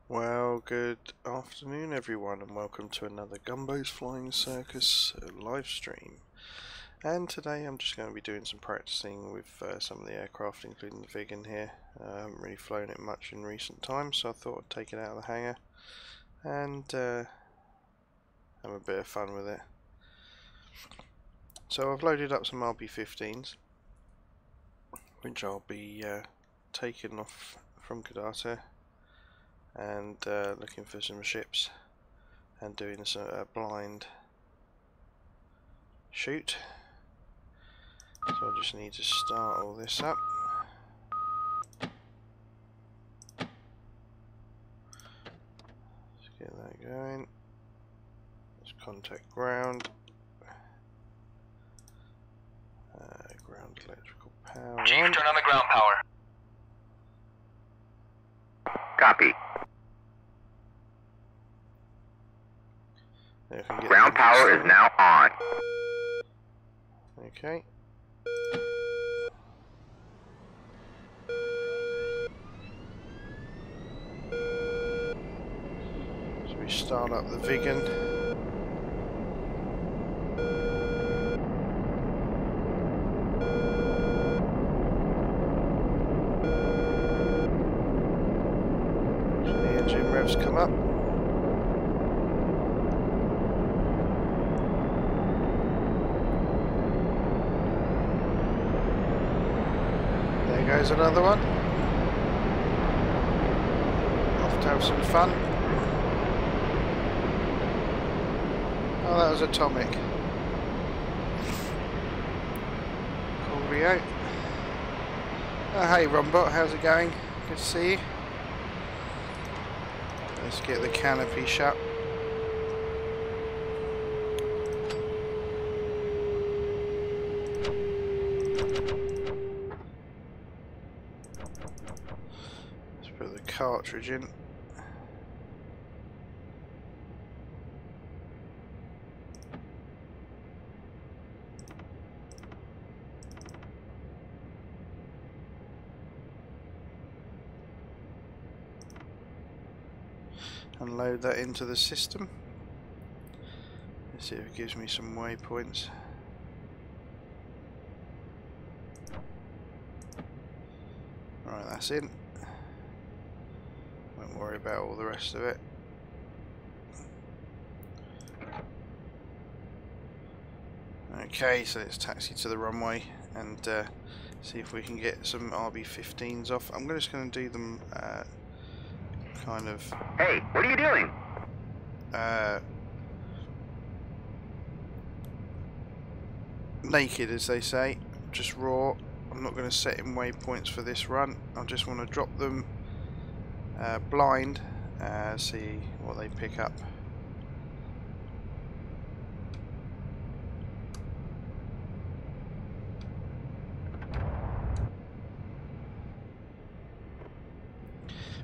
Well, good afternoon everyone, and welcome to another Gumbo's Flying Circus live stream. And today I'm just going to be doing some practicing with some of the aircraft, including the Viggen here. I haven't really flown it much in recent times, so I thought I'd take it out of the hangar and have a bit of fun with it. So I've loaded up some RB-15s, which I'll be taking off from Kadata and looking for some ships and doing a blind shoot. So I just need to start all this up. Let's get that going. Let's contact ground. Ground electrical power. Chief, turn on the ground power. Copy. Ground power is now on. Okay. So we start up the Viggen. So the engine revs come up. There's another one. Off to have some fun. Oh, that was atomic. Coolio. Oh, hey Rombot, how's it going? Good to see you. Let's get the canopy shut. Put the cartridge in. And load that into the system. Let's see if it gives me some waypoints. Right, that's in. Won't worry about all the rest of it. Okay, so let's taxi to the runway and see if we can get some RB-15s off. I'm just going to do them kind of... Hey, what are you doing? Naked, as they say, just raw. I'm not going to set in waypoints for this run. I just want to drop them blind, see what they pick up.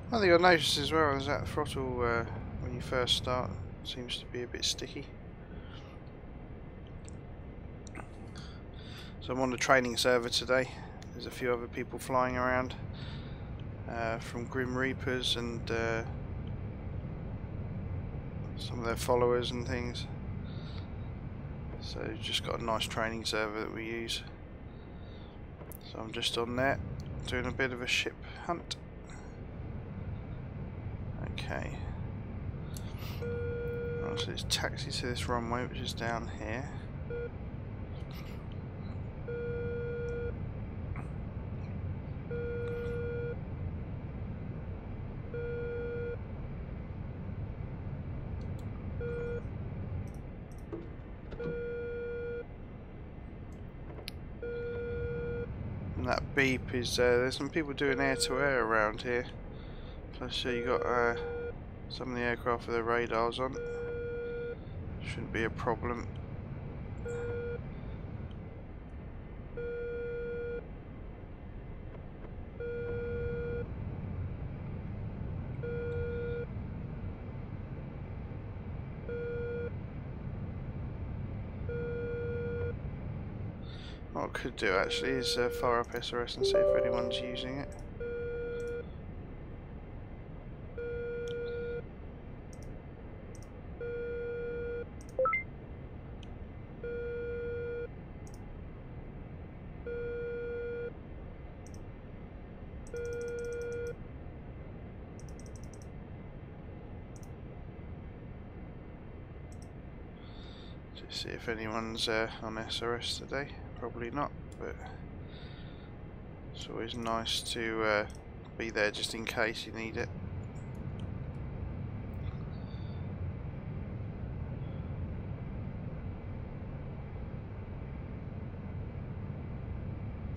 One thing I noticed as well is that throttle when you first start seems to be a bit sticky. So I'm on the training server today. There's a few other people flying around. From Grim Reapers and some of their followers and things. So just got a nice training server that we use. So I'm just on there doing a bit of a ship hunt. Okay. Right, so let's taxi to this runway, which is down here. And that beep is there's some people doing air-to-air around here. So you got some of the aircraft with their radars on. Shouldn't be a problem. What I could do actually is fire up SRS and see if anyone's using it. See if anyone's on SRS today. Probably not, but it's always nice to be there just in case you need it.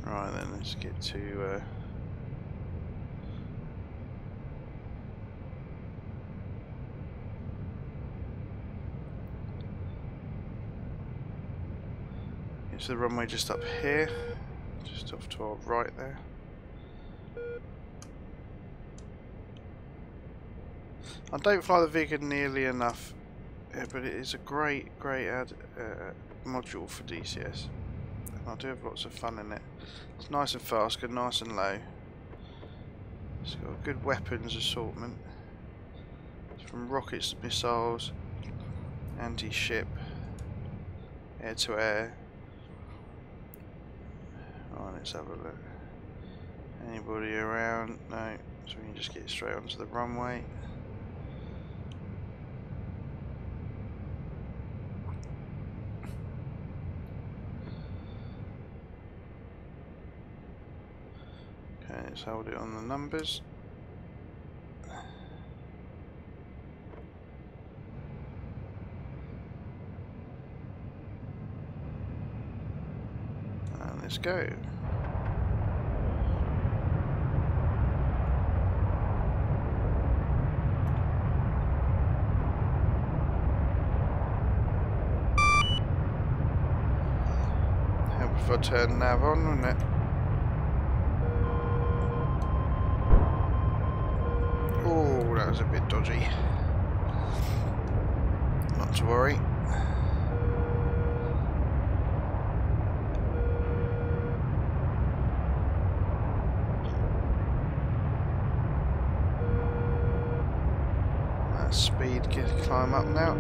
Right then, let's get to it's the runway just up here, just off to our right there. I don't fly the Viggen nearly enough, but it is a great module for DCS. I do have lots of fun in it. It's nice and fast, good, nice and low. It's got a good weapons assortment. It's from rockets to missiles, anti-ship, air-to-air. Right, let's have a look. Anybody around? No, so we can just get straight onto the runway. Okay, let's hold it on the numbers. And let's go. Help if I turn nav on, wouldn't it? Oh, that was a bit dodgy. Not to worry. That speed, climb up now.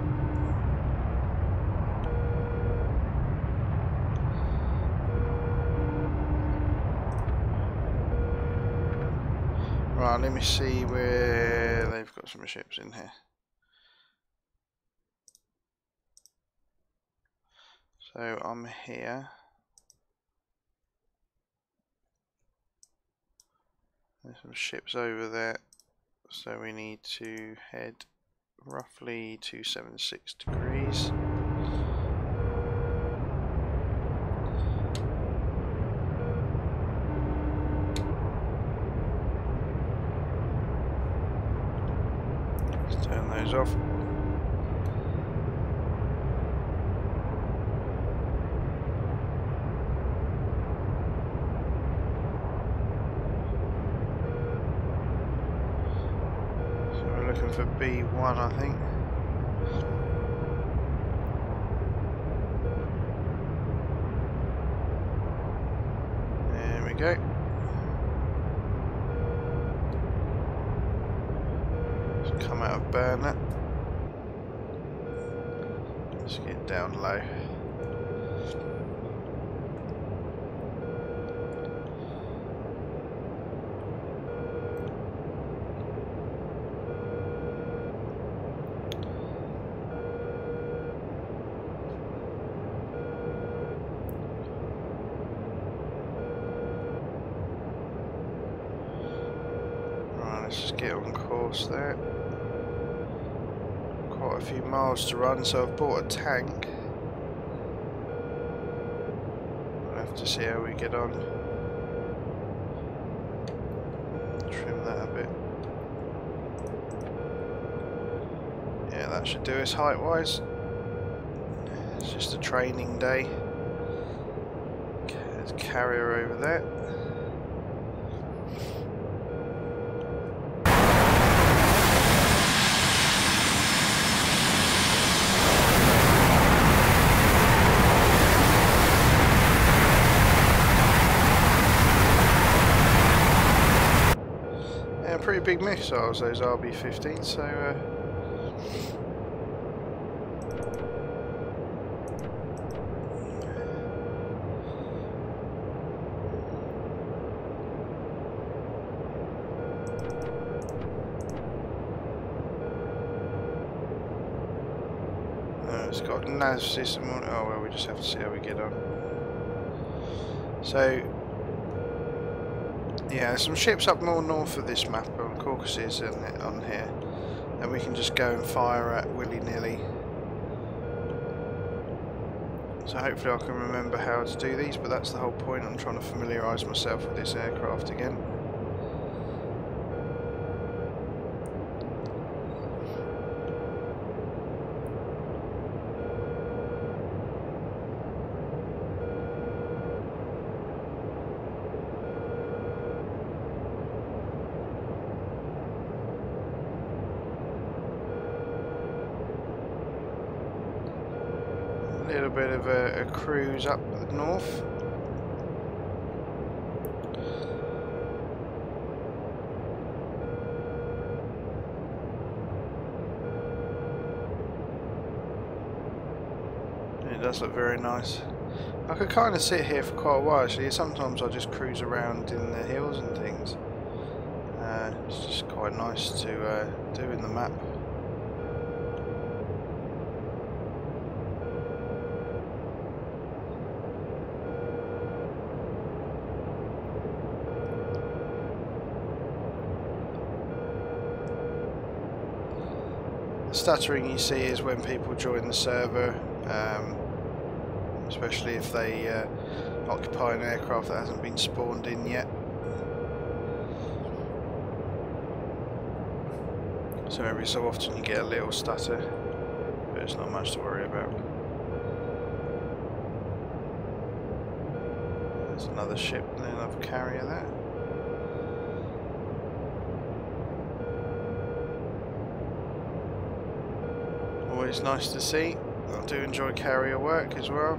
Right, let me see where they've got some ships in here. So I'm here. There's some ships over there. So we need to head roughly 276 degrees. Let's turn those off. Looking for B1, I think. There we go. Let's come out of burner. Let's get down low. Let's just get on course there. Quite a few miles to run, so I've bought a tank. I'll have to see how we get on. Trim that a bit. Yeah, that should do us height-wise. It's just a training day. There's a carrier over there. Pretty big missiles, those RB-15, so It's got nav system on. Oh well, we just have to see how we get on. So yeah, there's some ships up more north of this map on Caucasus and on here, and we can just go and fire at willy-nilly. So hopefully I can remember how to do these, but that's the whole point. I'm trying to familiarise myself with this aircraft again. A little bit of a cruise up the north. It does look very nice. I could kind of sit here for quite a while actually. Sometimes I just cruise around in the hills and things. It's just quite nice to do in the map. Stuttering you see is when people join the server, especially if they occupy an aircraft that hasn't been spawned in yet. So every so often you get a little stutter, but it's not much to worry about. There's another ship and another carrier there. Always nice to see. I do enjoy carrier work as well.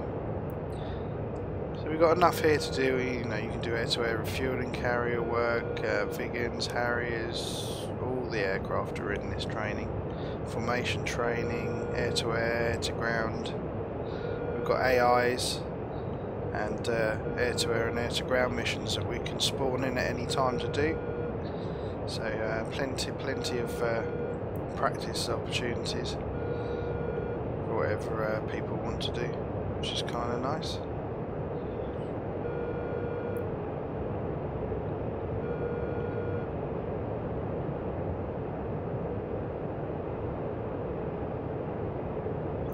So we've got enough here to do. You know, you can do air-to-air refueling, carrier work, Viggens, Harriers. All the aircraft are in this training. Formation training, air-to-air, air-to-ground. We've got AIs and air-to-air and air-to-ground missions that we can spawn in at any time to do. So plenty of practice opportunities. Whatever people want to do, which is kind of nice.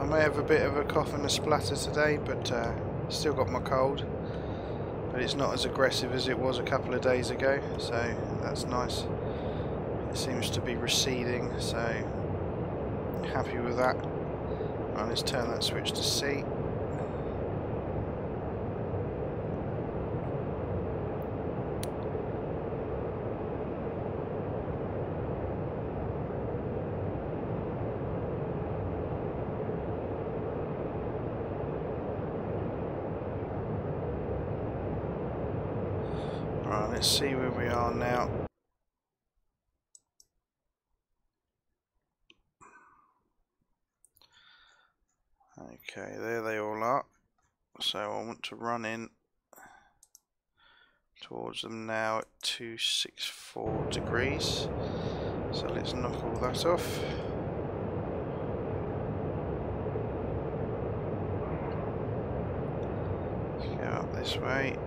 I may have a bit of a cough and a splatter today, but still got my cold, but it's not as aggressive as it was a couple of days ago, so that's nice. It seems to be receding, so happy with that. Right, let's turn that switch to C. Right, let's see where we are now. Okay, there they all are. So I want to run in towards them now at 264 degrees. So let's knock all that off. Let's go up this way.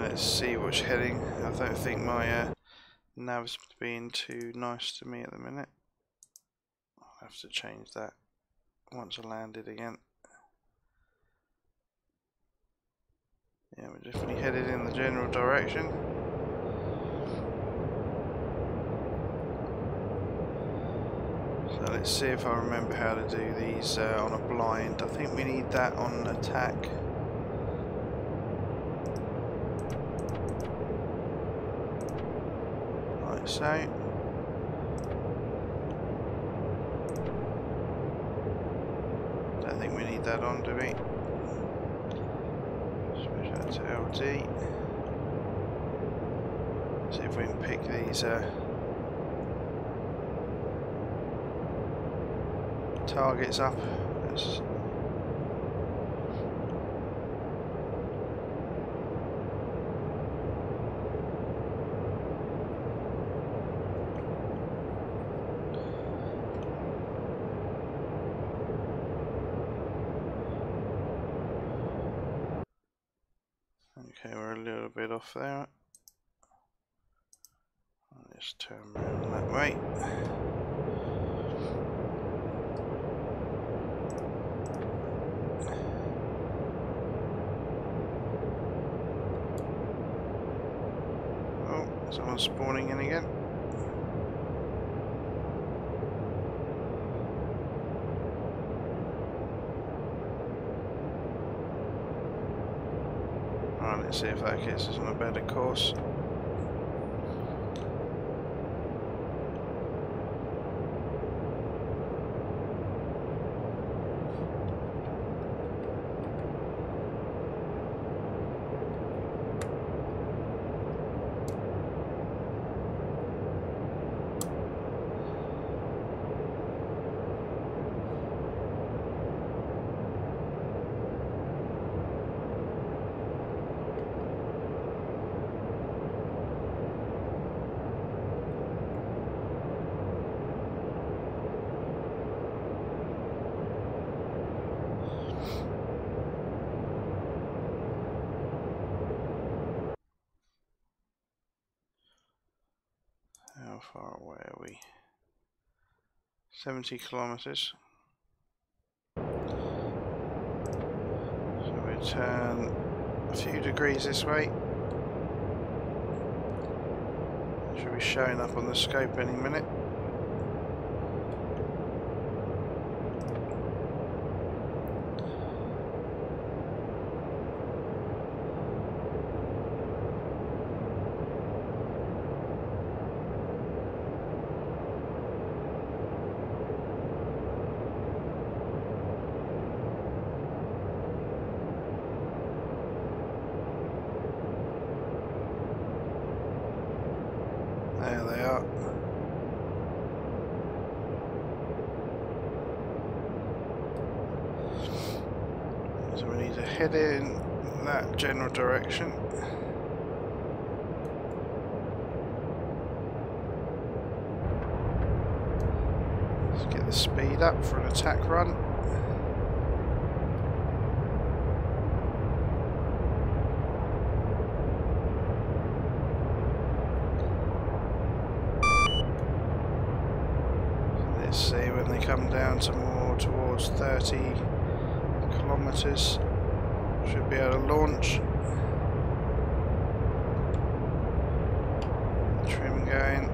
Let's see which heading. I don't think my nav's being too nice to me at the minute. I'll have to change that once I landed again. Yeah, we're definitely headed in the general direction. So let's see if I remember how to do these on a blind. I think we need that on attack. Like so. Don't think we need that on, do we? to LD. See if we can pick these targets up. Okay, we're a little bit off there. Let's turn around that way. Oh, someone's spawning in again. Right, let's see if that gets us on a better course. How far away are we? 70 kilometers. So we turn a few degrees this way. Should be showing up on the scope any minute. There they are. So we need to head in that general direction. Let's get the speed up for an attack run. Let's see when they come down to more towards 30 kilometers. Should be able to launch. Trim going.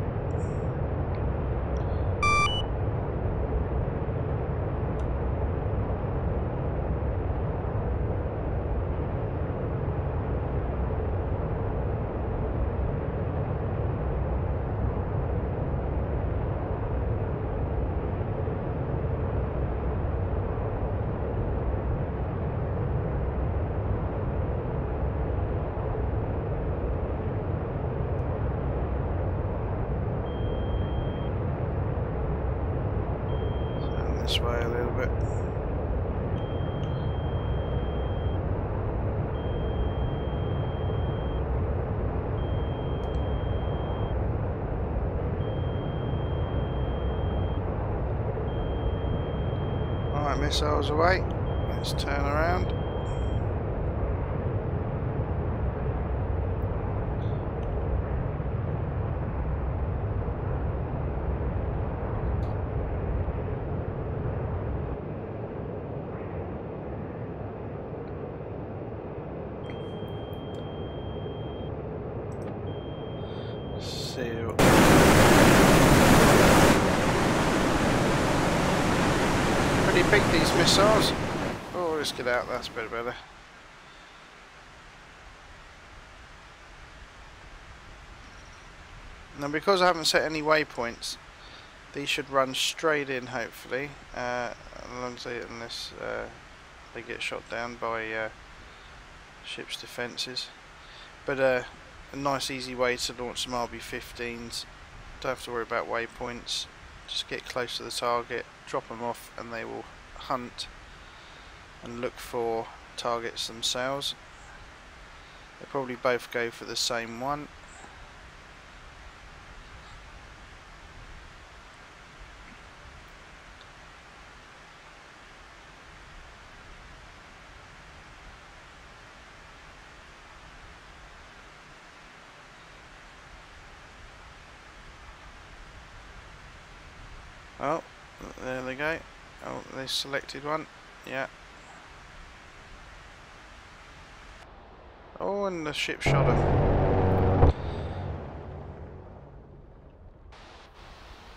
This way a little bit. Alright, missiles away. Let's turn around. Pretty big, these missiles. Oh, let's get out, that's a bit better. Now, because I haven't set any waypoints, these should run straight in, hopefully, unless they get shot down by ship's defences. But a nice easy way to launch some RB-15s. Don't have to worry about waypoints. Just get close to the target, drop them off, and they will hunt and look for targets themselves. They probably both go for the same one. Oh, there they go. Oh, they selected one. Yeah. Oh, and the ship shot him.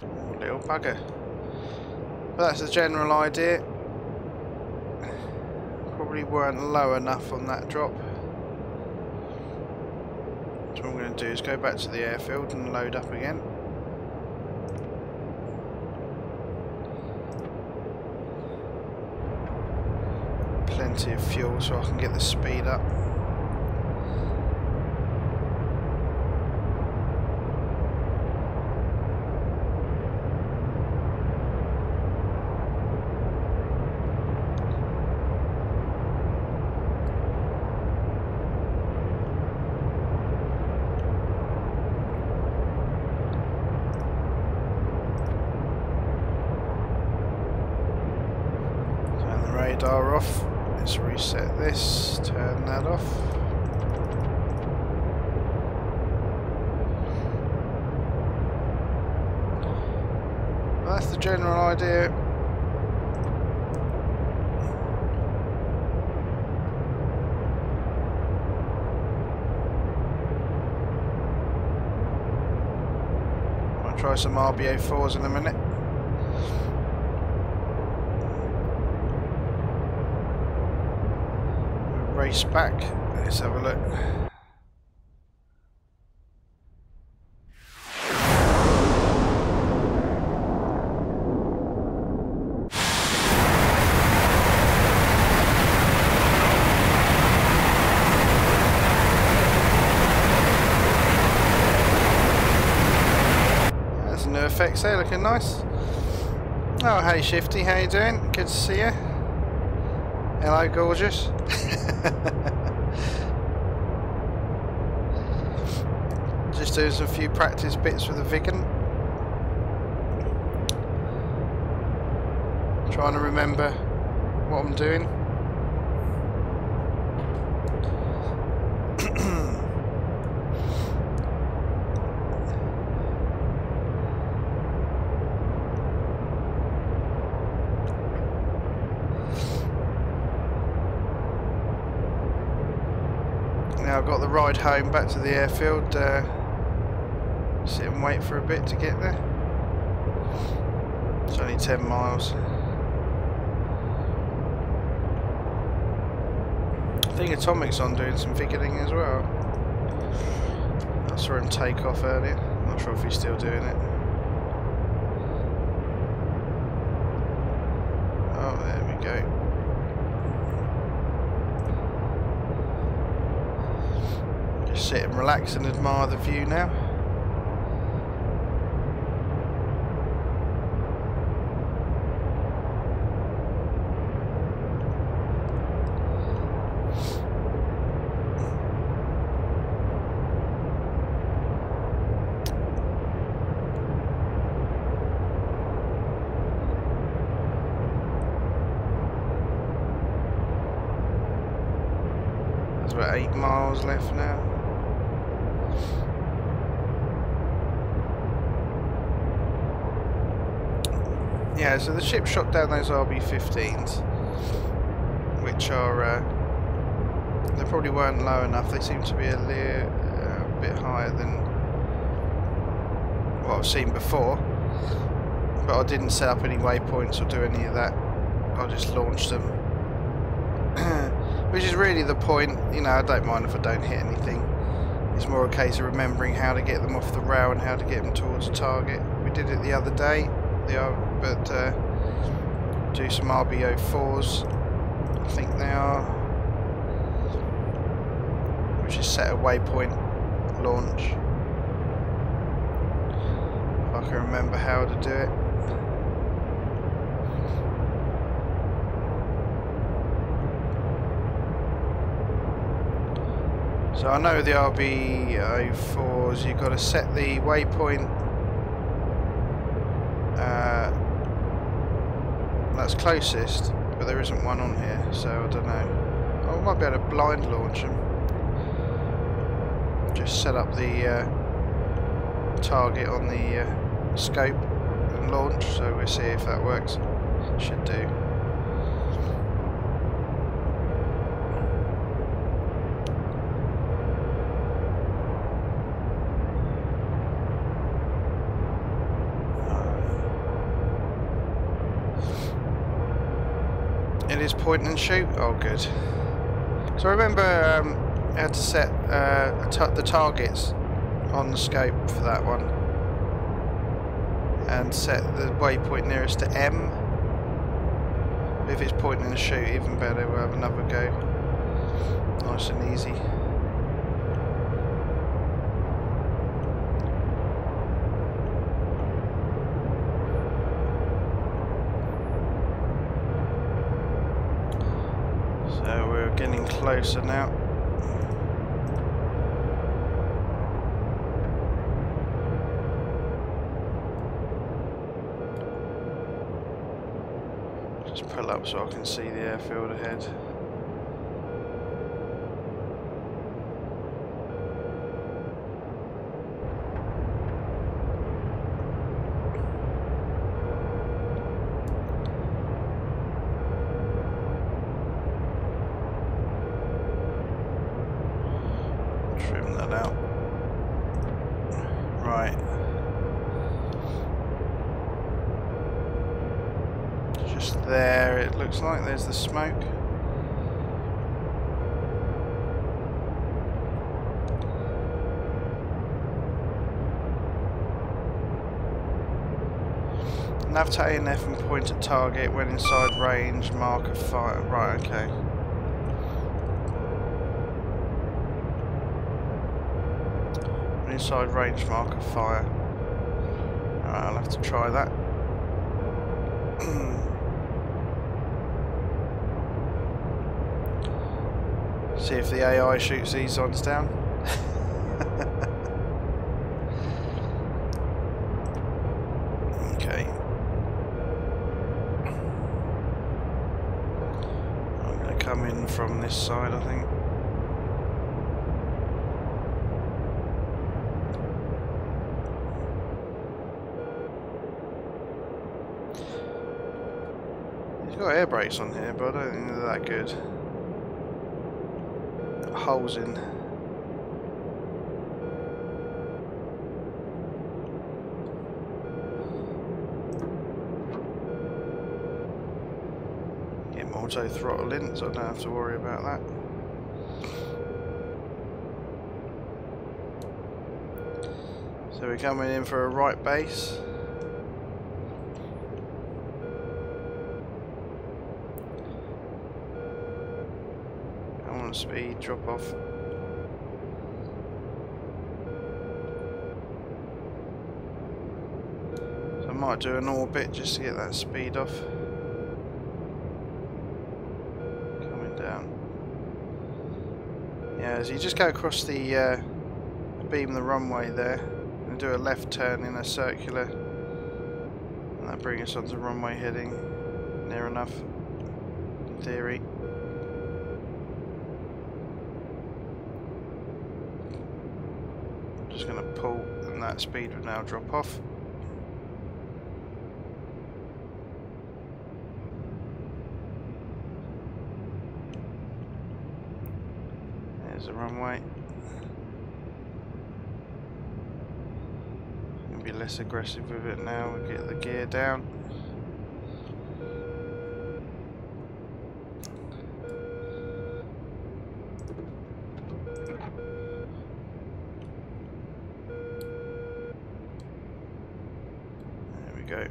Oh, little bugger. But that's the general idea. Probably weren't low enough on that drop. So what I'm going to do is go back to the airfield and load up again. Plenty of fuel so I can get the speed up. Turn the radar off. Let's reset this, turn that off. Well, that's the general idea. I'll try some RBO4s in a minute. Race back. Let's have a look. There's new effects there, looking nice. Oh, hey Shifty, how you doing? Good to see you. Hello, gorgeous. Just doing some few practice bits with the Viggen. Trying to remember what I'm doing. Now I've got the ride home back to the airfield, sit and wait for a bit to get there. It's only 10 miles. I think Atomic's on doing some Viggening as well. I saw him take off earlier, not sure if he's still doing it. Oh, there we go. Sit and relax and admire the view now. There's about 8 miles left now. Yeah, so the ship shot down those RB-15s, which are, they probably weren't low enough. They seem to be a bit higher than what I've seen before, but I didn't set up any waypoints or do any of that. I just launched them, which is really the point. You know, I don't mind if I don't hit anything. It's more a case of remembering how to get them off the rail and how to get them towards the target. We did it the other day. But do some RBO4s, I think they are. set a waypoint launch. If I can remember how to do it. So I know the RB04s, you've got to set the waypoint that's closest, but there isn't one on here, so I don't know. I might be able to blind launch them. Just set up the target on the scope and launch, so we'll see if that works. Should do. It is point and shoot. Oh, good. So I remember I had to set the targets on the scope for that one, and set the waypoint nearest to M. If it's point and shoot, even better. We'll have another go. Nice and easy. So we're getting closer now. Just pull up so I can see the airfield ahead. Trim that out. Right. Just there, it looks like there's the smoke. Nav to ANF and point at target when inside range, mark a fire. Right, okay. Inside range, mark a fire. Alright, I'll have to try that. See if the AI shoots these ones down. Okay. I'm going to come in from this side, I think. He's got air brakes on here, but I don't think they're that good. Holes in. Get my auto throttle in, so I don't have to worry about that. So we're coming in for a right base. Speed drop off. So I might do an orbit just to get that speed off. Coming down. Yeah, so you just go across the beam of the runway there and do a left turn in a circular, and that brings us onto runway heading near enough in theory. Just going to pull, and that speed will now drop off. There's the runway. I'm going to be less aggressive with it now. We'll get the gear down. Go.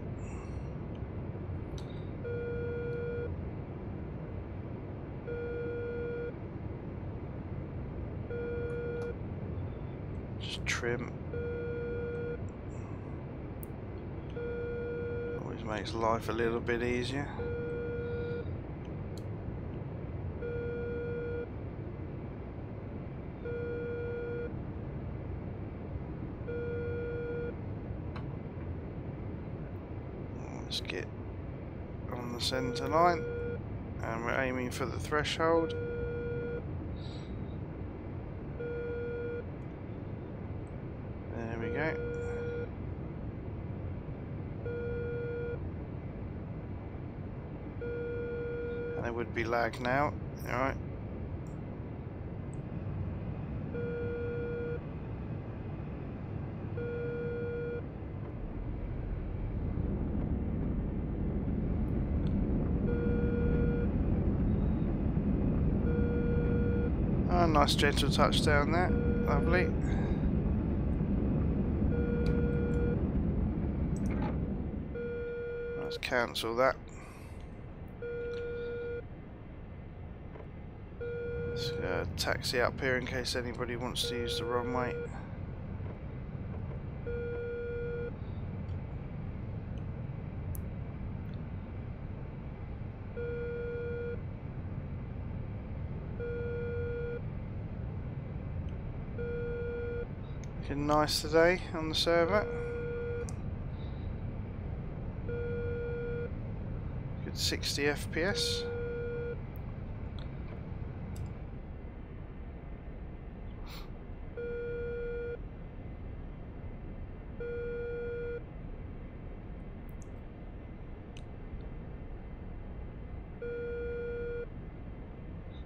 Just trim. Always makes life a little bit easier. Let's get on the centre line, and we're aiming for the threshold. There we go. And there would be lag now. Alright. Oh, nice gentle touchdown there. Lovely. Let's cancel that. Let's taxi up here in case anybody wants to use the runway. Looking nice today on the server. Good 60 FPS.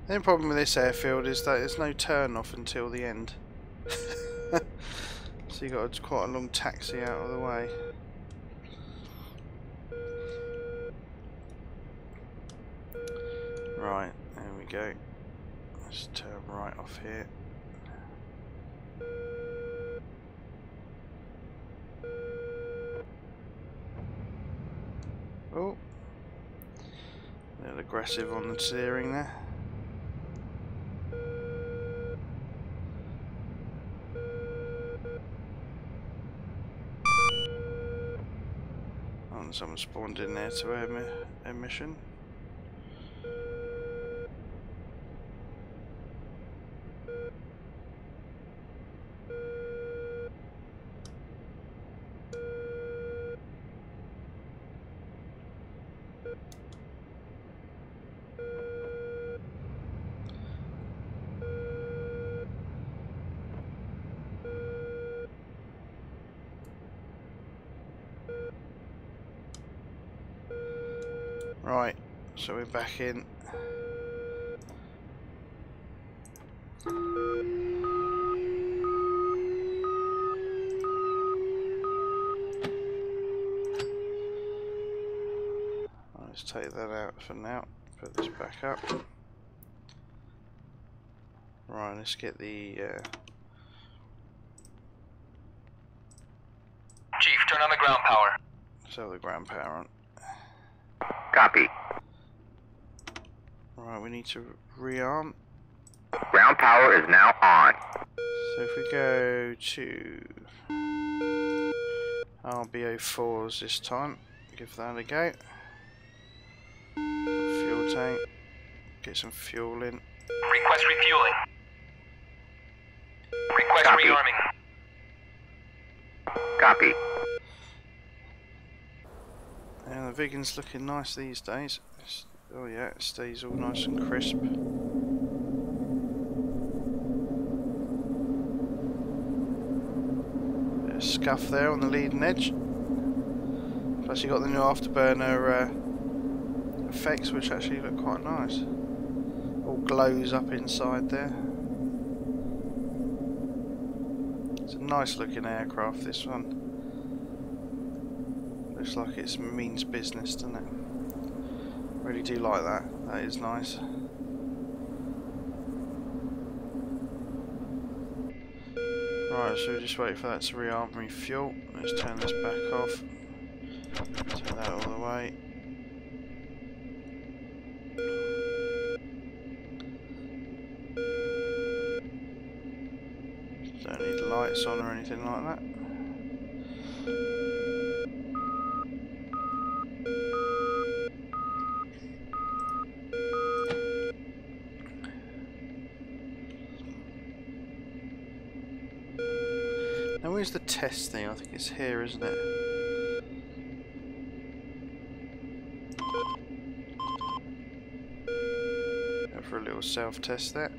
The only problem with this airfield is that there's no turn off until the end. So you got quite a long taxi out of the way. Right, there we go. Let's turn right off here. Oh, a little aggressive on the steering there. Oh, and someone spawned in there to air mission. Right, so we're back in. Let's take that out for now. Put this back up. Right, let's get the Chief, turn on the ground power. so the ground power on. Copy. Right, we need to rearm. Ground power is now on. So if we go to RBO4s this time, give that a go. Fuel tank, get some fuel in. Request refueling. Request rearming. Copy. And the Viggen's looking nice these days. Oh yeah, it stays all nice and crisp. Bit of scuff there on the leading edge. Plus you got the new afterburner effects, which actually look quite nice. All glows up inside there. It's a nice looking aircraft, this one. Looks like it means business, doesn't it? Really do like that. That is nice. Right, so we just wait for that to rearm and refuel. Let's turn this back off. Turn that all the way. Don't need lights on or anything like that. Now where's the test thing? I think it's here, isn't it? Go for a little self-test there.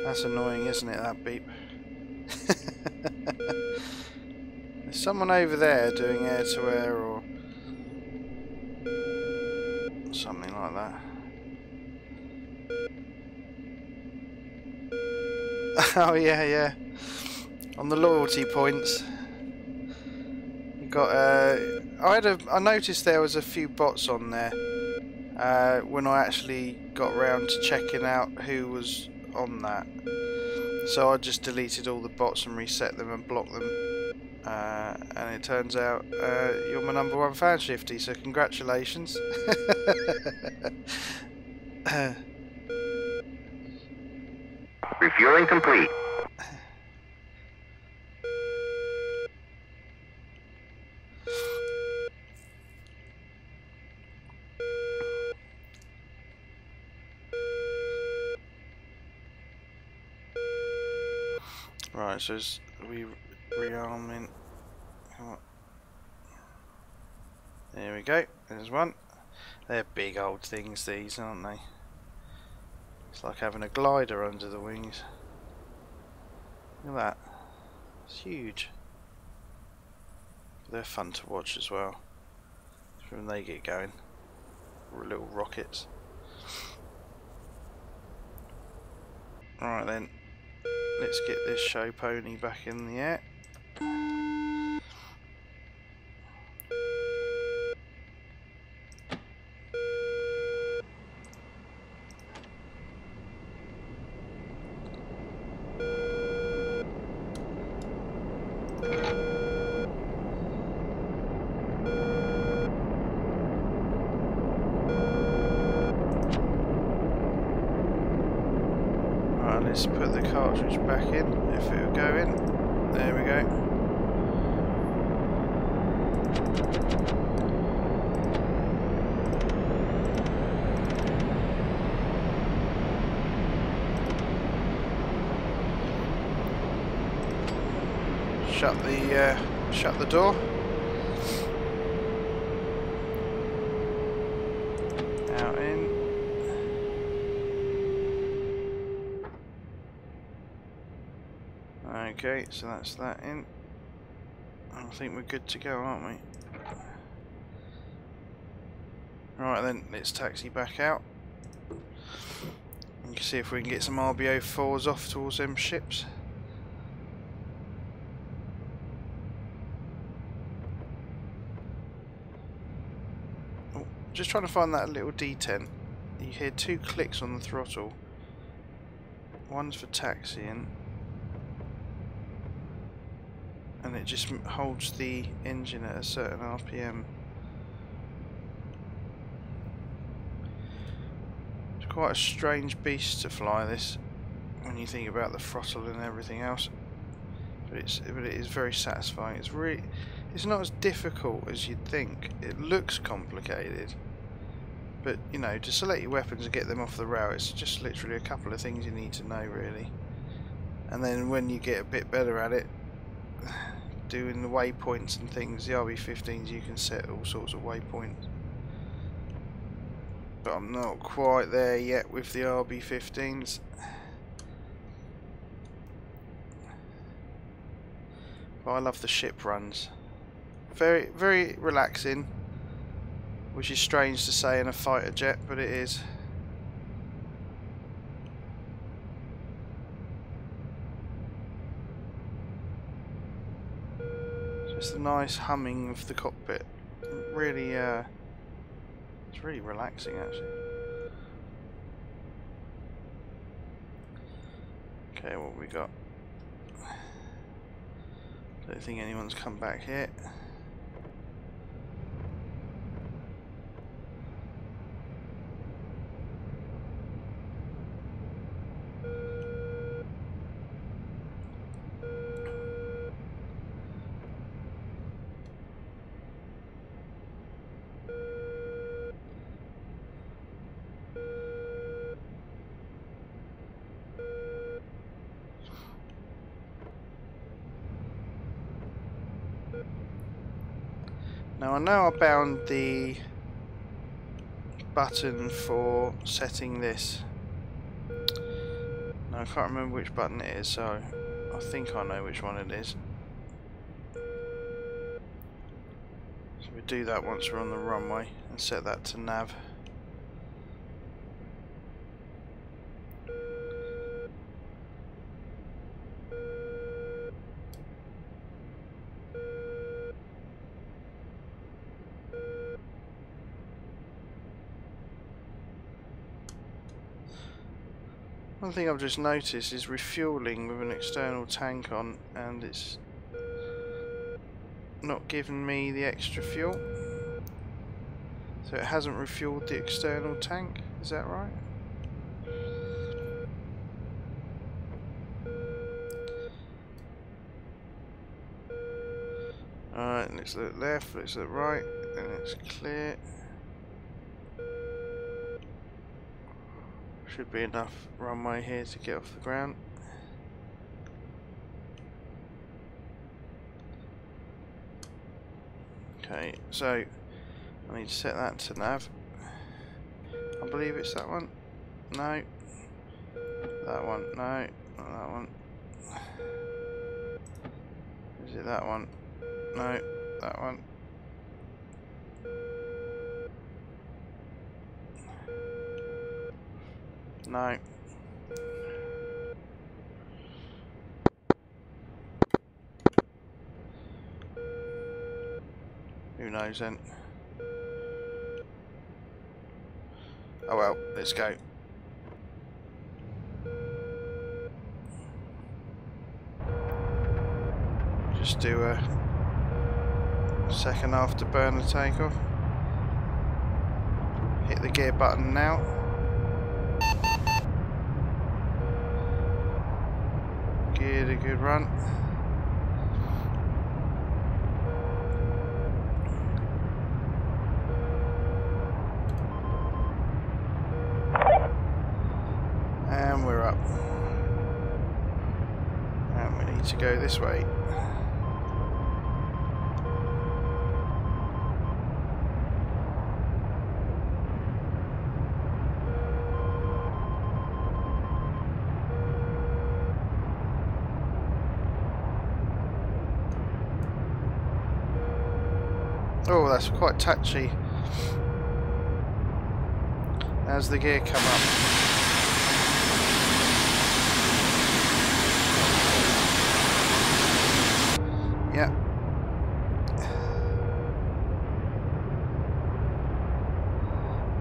That's annoying, isn't it, that beep? There's someone over there doing air-to-air or something like that. Oh yeah, yeah. On the loyalty points, you got. I noticed there was a few bots on there when I actually got round to checking out who was on that. So I just deleted all the bots and reset them and blocked them. And it turns out you're my #1 fan, Shifty. So congratulations. Refueling complete. Right, so we rearming. Come on. There we go. There's one. They're big old things, these, aren't they? It's like having a glider under the wings. Look at that. It's huge. They're fun to watch as well. When they get going. Little rockets. Alright then. Let's get this show pony back in the air. Let's put the cartridge back in, if it will go in. There we go. Shut the door. Out in. Okay, so that's that in. I think we're good to go, aren't we? Right then, let's taxi back out. You can see if we can get some RBO4s off towards them ships. Oh, just trying to find that little detent. You hear 2 clicks on the throttle. One's for taxiing. And it just holds the engine at a certain RPM. It's quite a strange beast to fly, this, when you think about the throttle and everything else. But it is very satisfying. It's not as difficult as you'd think. It looks complicated, but you know, to select your weapons and get them off the rail, it's just literally a couple of things you need to know, really. And then when you get a bit better at it, doing the waypoints and things, the RB15s, you can set all sorts of waypoints. But I'm not quite there yet with the RB15s. But I love the ship runs. Very, very relaxing, which is strange to say in a fighter jet, but it is. Just a nice humming of the cockpit. Really, it's really relaxing actually. Okay, what we got? Don't think anyone's come back yet. Now I know I bound the button for setting this. Now I can't remember which button it is, so I think I know which one it is. So we do that once we're on the runway and set that to nav. One thing I've just noticed is refueling with an external tank on, and it's not giving me the extra fuel. So it hasn't refueled the external tank, is that right? Alright, looks at the left, looks at the right, and it's clear. Should be enough runway here to get off the ground. Okay, so I need to set that to nav. I believe it's that one. No. That one. No. Not that one. Is it that one? No. That one. No. Who knows then? Oh well, let's go. Just do a second after burner takeoff. Hit the gear button now. Geared a good run. And we're up. And we need to go this way. Oh, that's quite touchy as the gear come up. Yeah.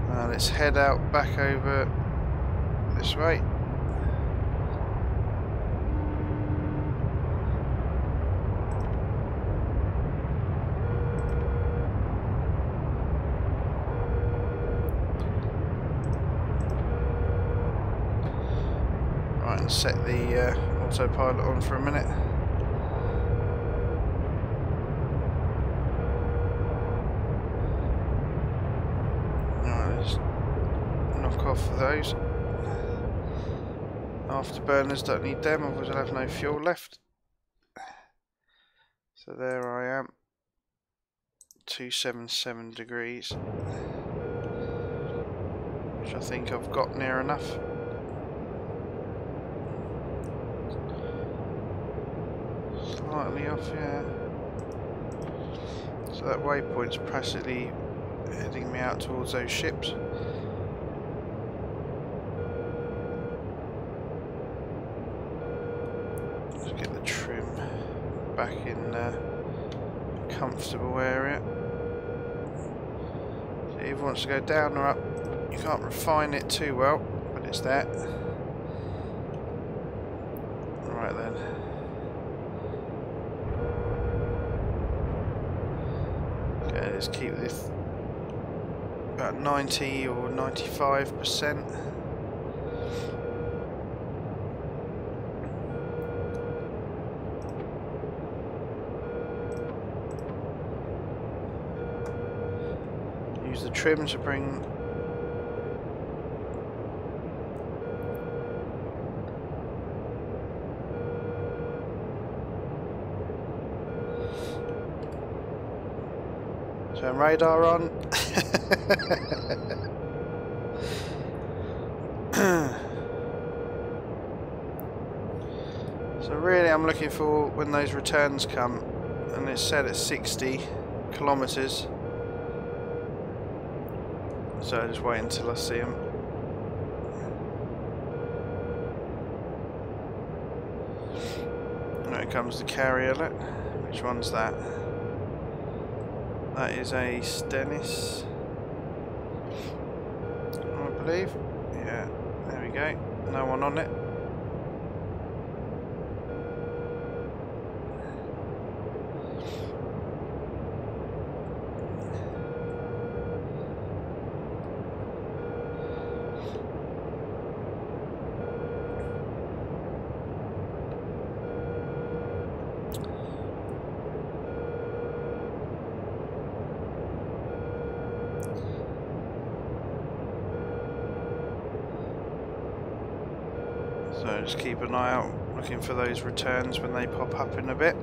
Now let's head out back over this way. Right, and set the autopilot on for a minute. Knock off those afterburners, don't need them, otherwise I'll have no fuel left. So there I am, 277 degrees, which I think I've got near enough. Slightly off, yeah. So that waypoint's practically heading me out towards those ships. Let's get the trim back in a comfortable area. So it either wants to go down or up. You can't refine it too well, but it's there. Right then. let's keep this about 90 or 95%. Use the trim to bring turn radar on. So really I'm looking for when those returns come, and it's set at 60 kilometers. So I just wait until I see them. Now comes the carrier. Look, which one's that? That is a Stennis, I believe. Yeah, there we go. No one on it. So just keep an eye out, looking for those returns when they pop up in a bit.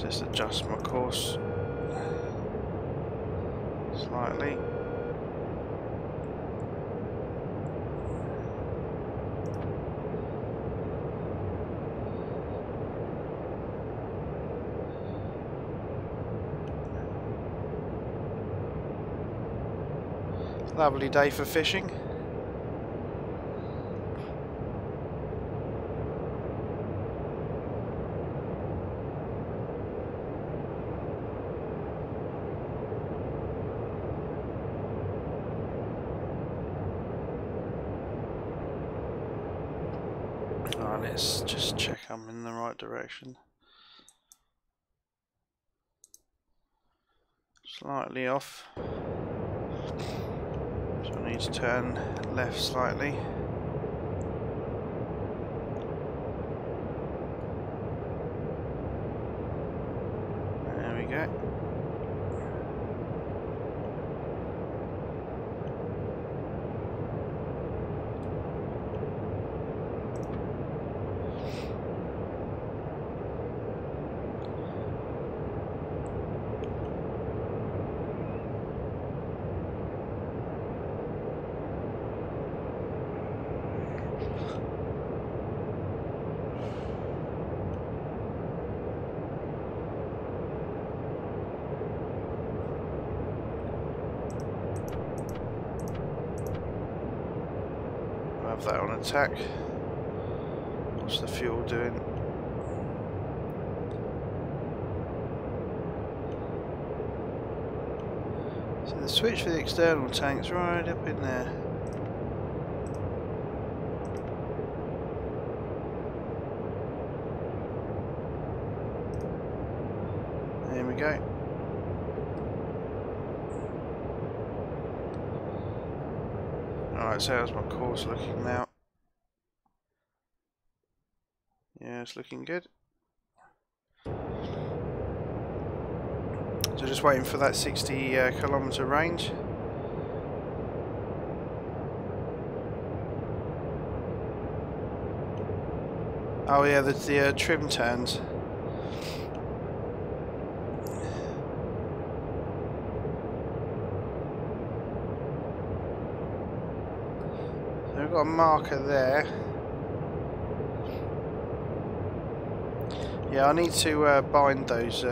Just adjust my course slightly. Lovely day for fishing. Alright, let's just check I'm in the right direction. Slightly off. So I need to turn left slightly. There we go. Have that on attack. What's the fuel doing? So the switch for the external tank's right up in there. There we go. Alright, so how's my course looking now? Yeah, it's looking good. So just waiting for that 60 kilometer range. Oh yeah, the trim turns. So we've got a marker there. Yeah, I need to bind those.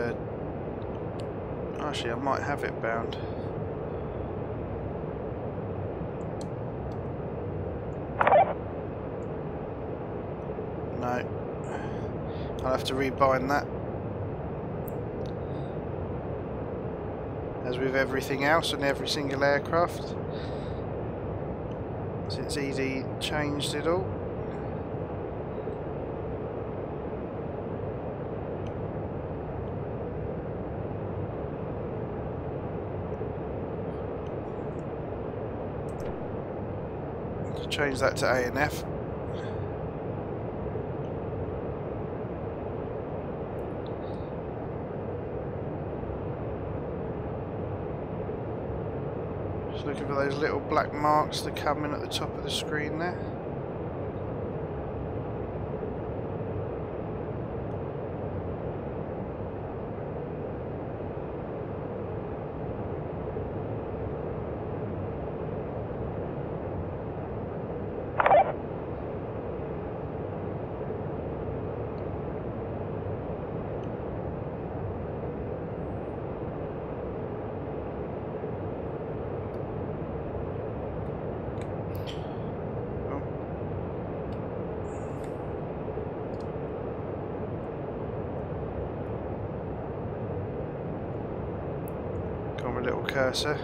Actually, I might have it bound. No. I'll have to rebind that. As with everything else and every single aircraft, since ED changed it all. change that to A and F. Just looking for those little black marks that come in at the top of the screen there. Got my little cursor.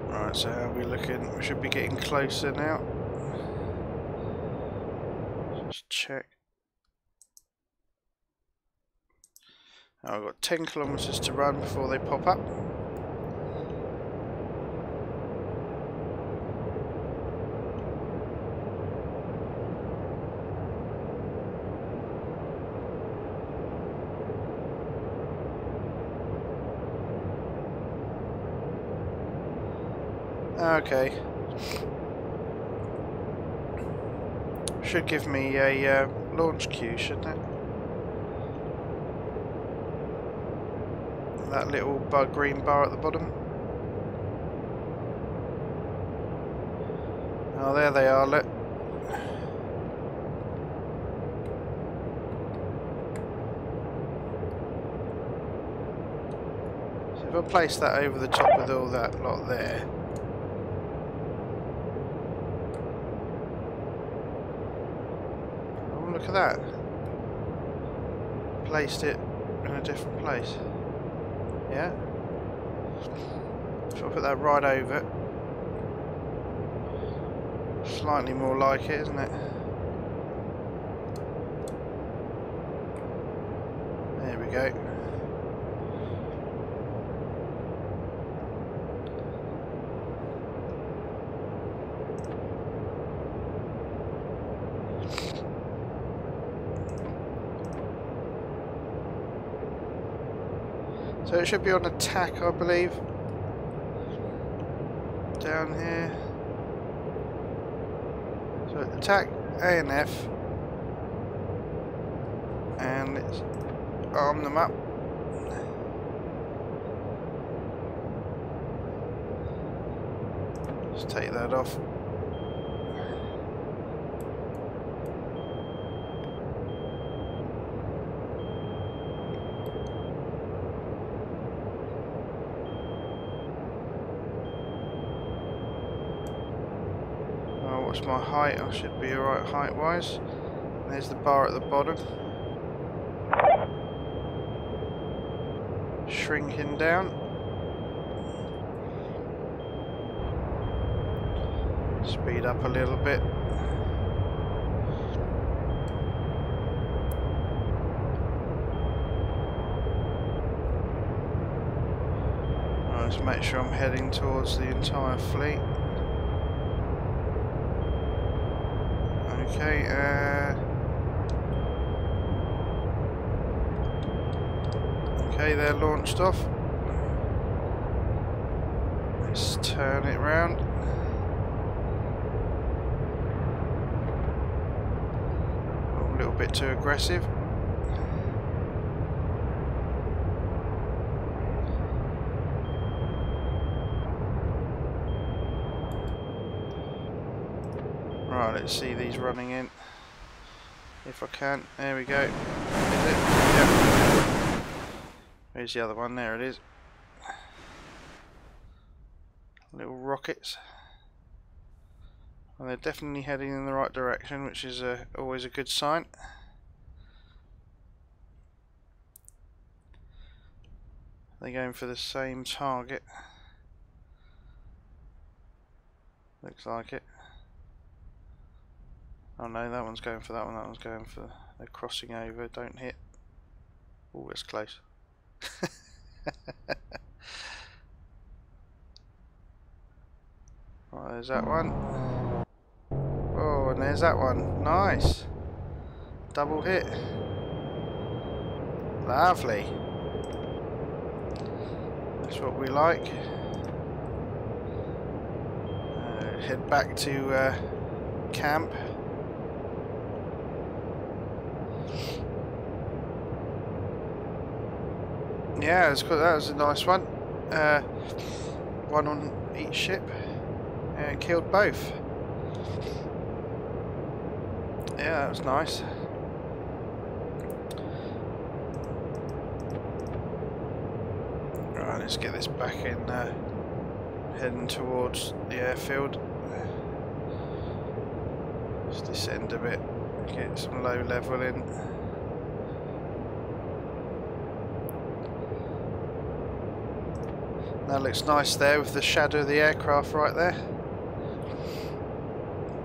Right, so how are we looking? We should be getting closer now. Just check. I've got 10 kilometers to run before they pop up. Okay. Should give me a launch queue, shouldn't it? That little green bar at the bottom. Oh, there they are, look. So if I place that over the top of all that lot there. Oh, look at that. Placed it in a different place. Yeah. So I'll put that right over it. Slightly more like it, isn't it? There we go. So it should be on attack, I believe. Down here. So attack A and F. And let's arm them up. Just take that off. What's my height? I should be alright height wise. There's the bar at the bottom. Shrinking down. Speed up a little bit. Right, let's make sure I'm heading towards the entire fleet. Okay, okay, they're launched off. Let's turn it round. Oh, a little bit too aggressive. Right, let's see these running in. If I can. There we go. Is it? Yep. Where's the other one? There it is. Little rockets. And they're definitely heading in the right direction, which is always a good sign. They're going for the same target. Looks like it. Oh no, that one's going for that one, that one's going for a crossing over, don't hit. Oh, it's close. Right, there's that one. Oh, and there's that one. Nice. Double hit. Lovely. That's what we like. Head back to camp. Yeah, that was a nice one. One on each ship. And killed both. Yeah, that was nice. Right, let's get this back in, heading towards the airfield. Just descend a bit, get some low level in. That looks nice there with the shadow of the aircraft right there.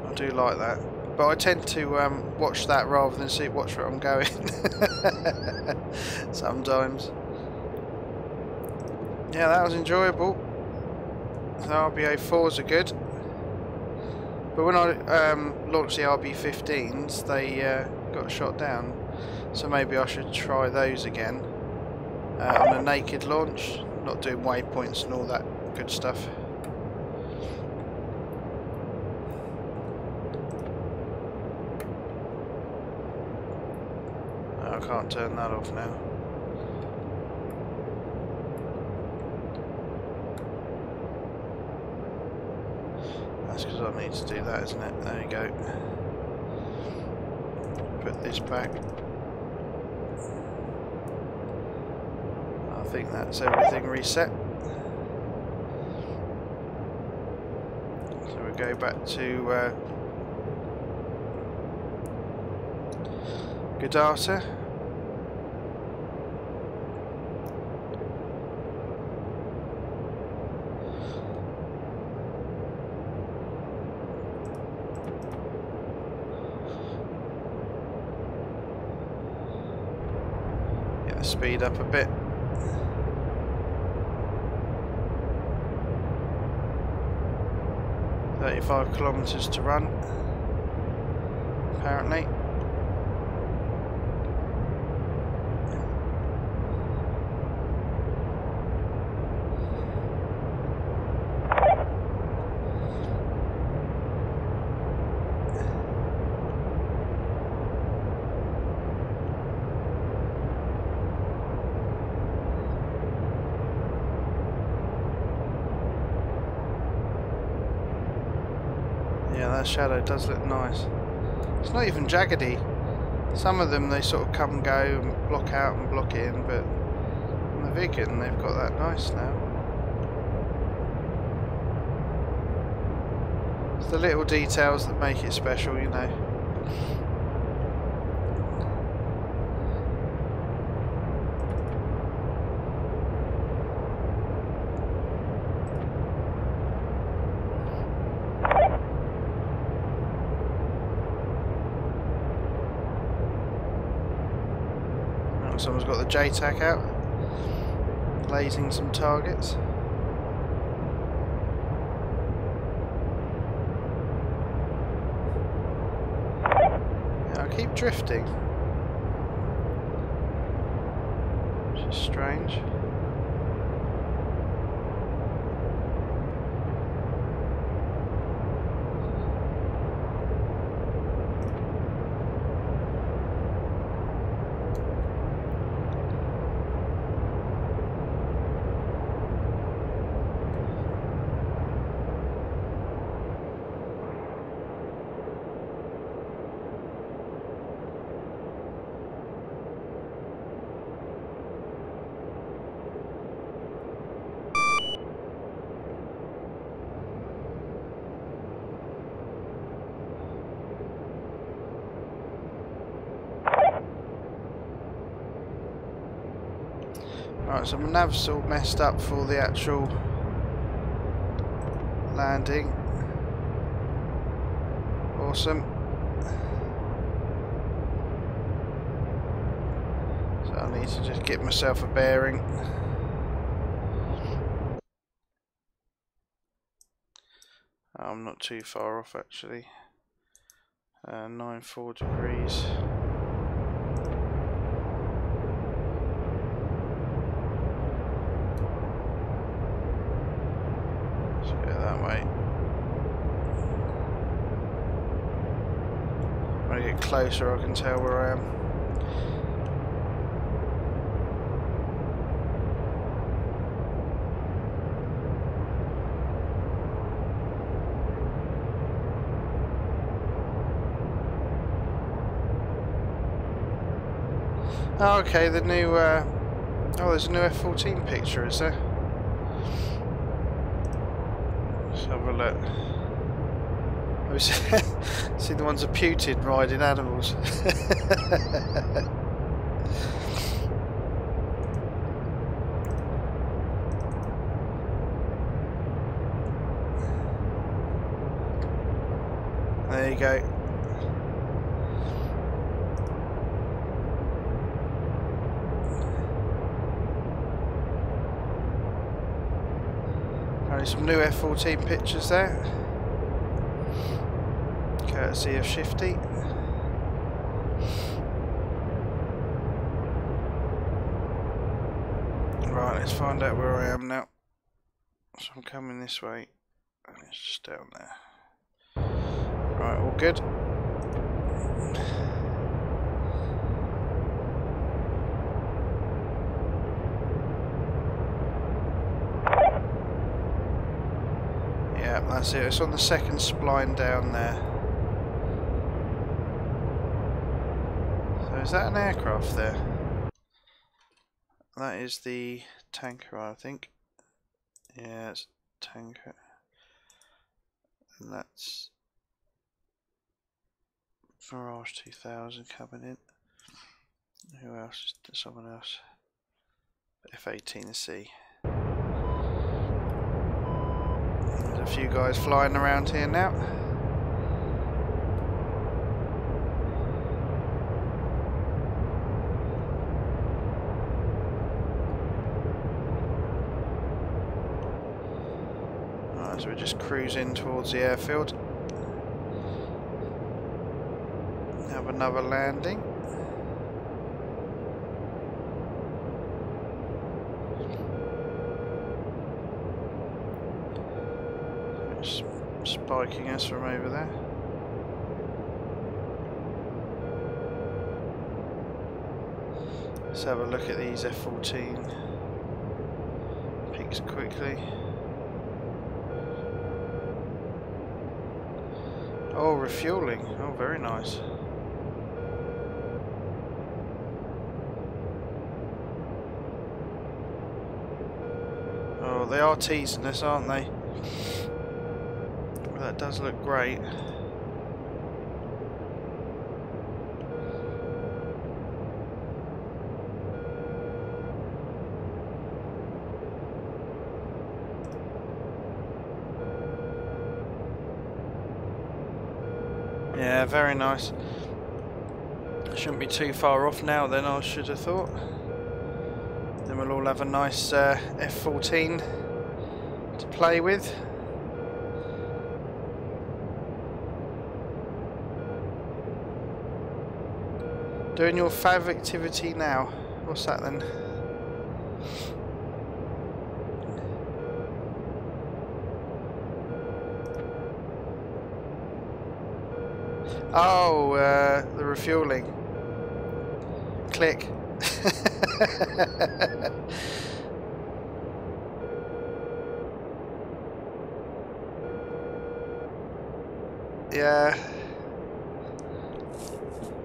I do like that, but I tend to watch that rather than watch where I'm going. Sometimes. Yeah, that was enjoyable. The RBA-4s are good, but when I launched the RB-15s, they got shot down. So maybe I should try those again on a naked launch, not doing waypoints and all that good stuff. I can't turn that off now. That's because I need to do that, isn't it? There you go. Put this back. I think that's everything reset. So we go back to good data. Get the speed up a bit. .5 kilometers to run, apparently. Yeah, that shadow does look nice. It's not even jaggedy. Some of them they sort of come and go and block out and block in, but on the Viggen they've got that nice now. It's the little details that make it special, you know. Someone's got the JTAC out, blazing some targets. Yeah, I keep drifting, which is strange. Right, so my nav's all messed up for the actual landing. Awesome. So I need to just get myself a bearing. I'm not too far off actually. 94 degrees. Let's go that way. When I get closer I can tell where I am. Oh, okay, the new, oh, there's a new F-14 picture, is there? Let's have a look. See, the ones of Putin riding animals. There you go. Some new F-14 pictures there, courtesy of Shifty. Right, let's find out where I am now. So I'm coming this way, and it's just down there. Right, all good. Yeah, that's it. It's on the second spline down there. So is that an aircraft there? That is the tanker, I think. Yeah, it's a tanker. And that's Mirage 2000 coming in. Who else? Someone else. F-18C. There's a few guys flying around here now. Right, so we're just cruising towards the airfield. Have another landing. Spiking us from over there. Let's have a look at these F-14 pics quickly. Oh, refueling. Oh, very nice. Oh, they are teasing us, aren't they? That does look great. Yeah, very nice. Shouldn't be too far off now then, I should have thought. Then we'll all have a nice F-14 to play with. Doing your fav activity now. What's that then? Oh, the refueling. Click. Yeah.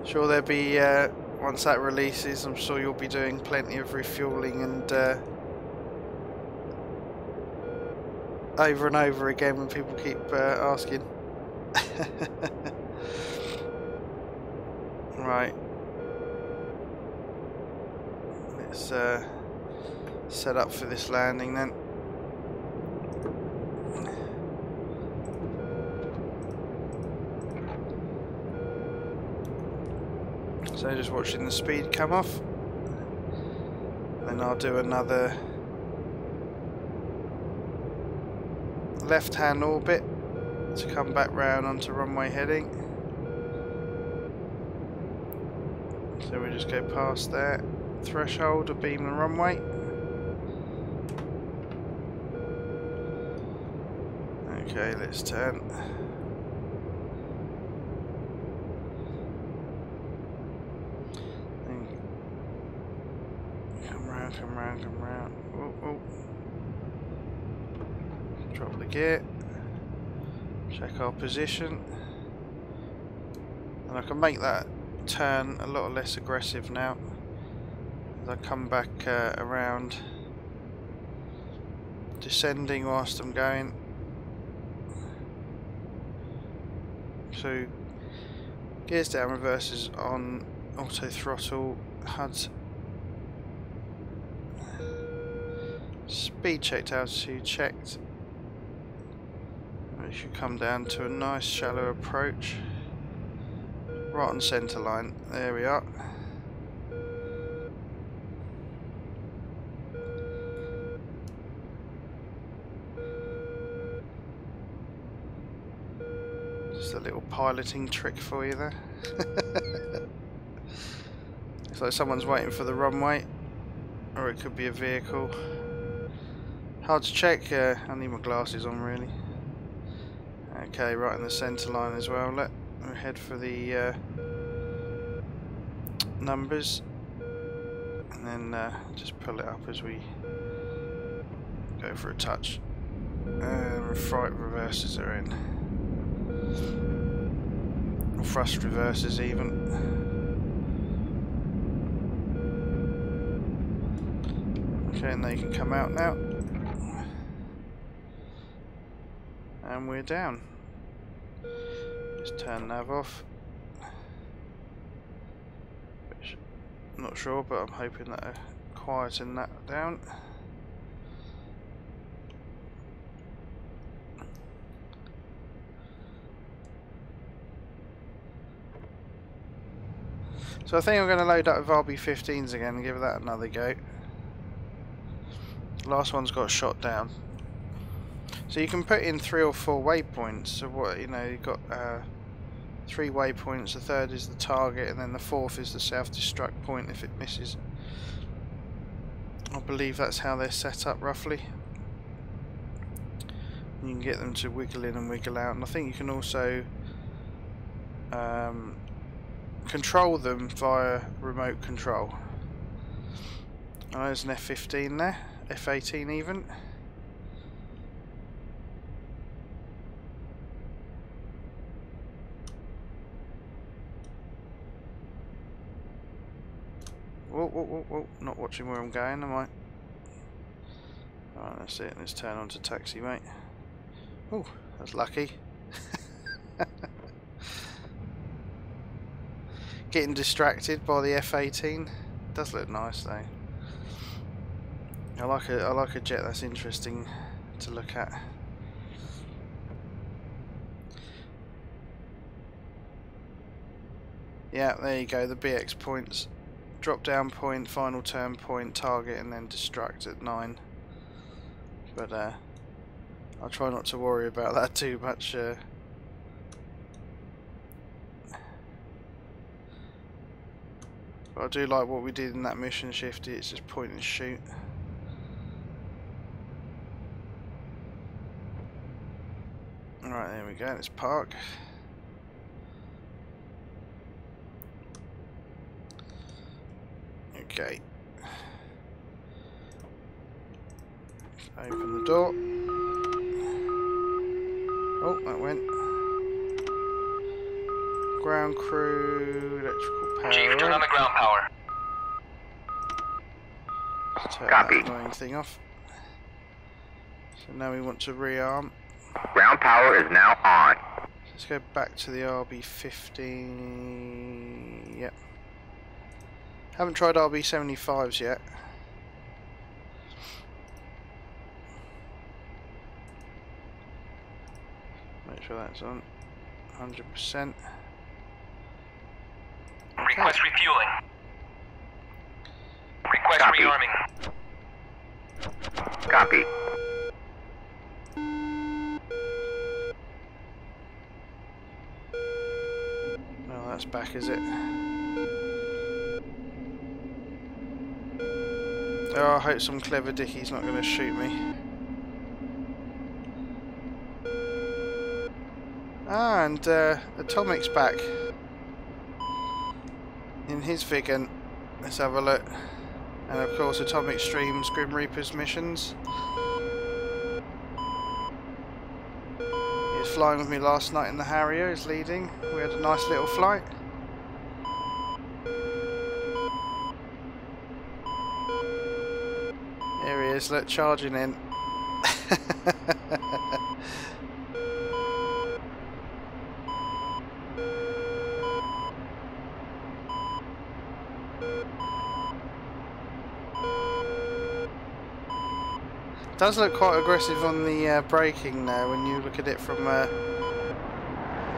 Sure there'll be, once that releases, I'm sure you'll be doing plenty of refueling and over and over again when people keep asking. Right. Let's set up for this landing then. So just watching the speed come off. Then I'll do another left-hand orbit to come back round onto runway heading. So we just go past that threshold of beam and runway. Okay, let's turn. Come round, come round, come round. Oh, oh. Drop the gear. Check our position. And I can make that turn a lot less aggressive now as I come back around, descending whilst I'm going. So gears down, reverses on, auto throttle, HUDs, speed checked, altitude checked. We should come down to a nice shallow approach. Right on centre line, there we are. Just a little piloting trick for you there. Looks like someone's waiting for the runway, or it could be a vehicle. Hard to check, I need my glasses on really. Okay, right in the centre line as well. We'll head for the numbers and then just pull it up as we go for a touch. And fright reverses are in. Or thrust reverses even. Okay, and they can come out now. And we're down. Just turn nav off. Not sure, but I'm hoping that I'll quieten that down. So I think I'm going to load up with RB-15s again and give that another go. The last one's got shot down. So you can put in 3 or 4 waypoints. So what, you know, you've got 3 waypoints, the third is the target, and then the fourth is the self-destruct point if it misses. I believe that's how they're set up roughly. You can get them to wiggle in and wiggle out, and I think you can also control them via remote control. Oh, there's an F-15 there, F-18 even. Whoa, whoa, whoa, whoa, not watching where I'm going, am I? Alright, that's it, let's turn on to taxi, mate. Oh, that's lucky. Getting distracted by the F-18. Does look nice though. I like a jet that's interesting to look at. Yeah, there you go, the BX points. Drop down point, final turn point, target, and then destruct at 9. But I'll try not to worry about that too much. But I do like what we did in that mission shift. It's just point and shoot. Alright, there we go, let's park. Okay. Open the door. Oh, that went. Ground crew, electrical power. Chief, turn on the ground power. Let's turn Copy. that annoying thing off. So now we want to rearm. Ground power is now on. Let's go back to the RB-15. Yep. Haven't tried RB-75s yet. Make sure that's on 100%. Request refueling. Request rearming. Copy. Oh, that's back, is it? Oh, I hope some clever dickie's not going to shoot me. Ah, and Atomic's back in his Viggen. Let's have a look. And of course, Atomic streams Grim Reaper's missions. He was flying with me last night in the Harrier. He's leading. We had a nice little flight. Here he is. Look, charging in. Does look quite aggressive on the braking there when you look at it from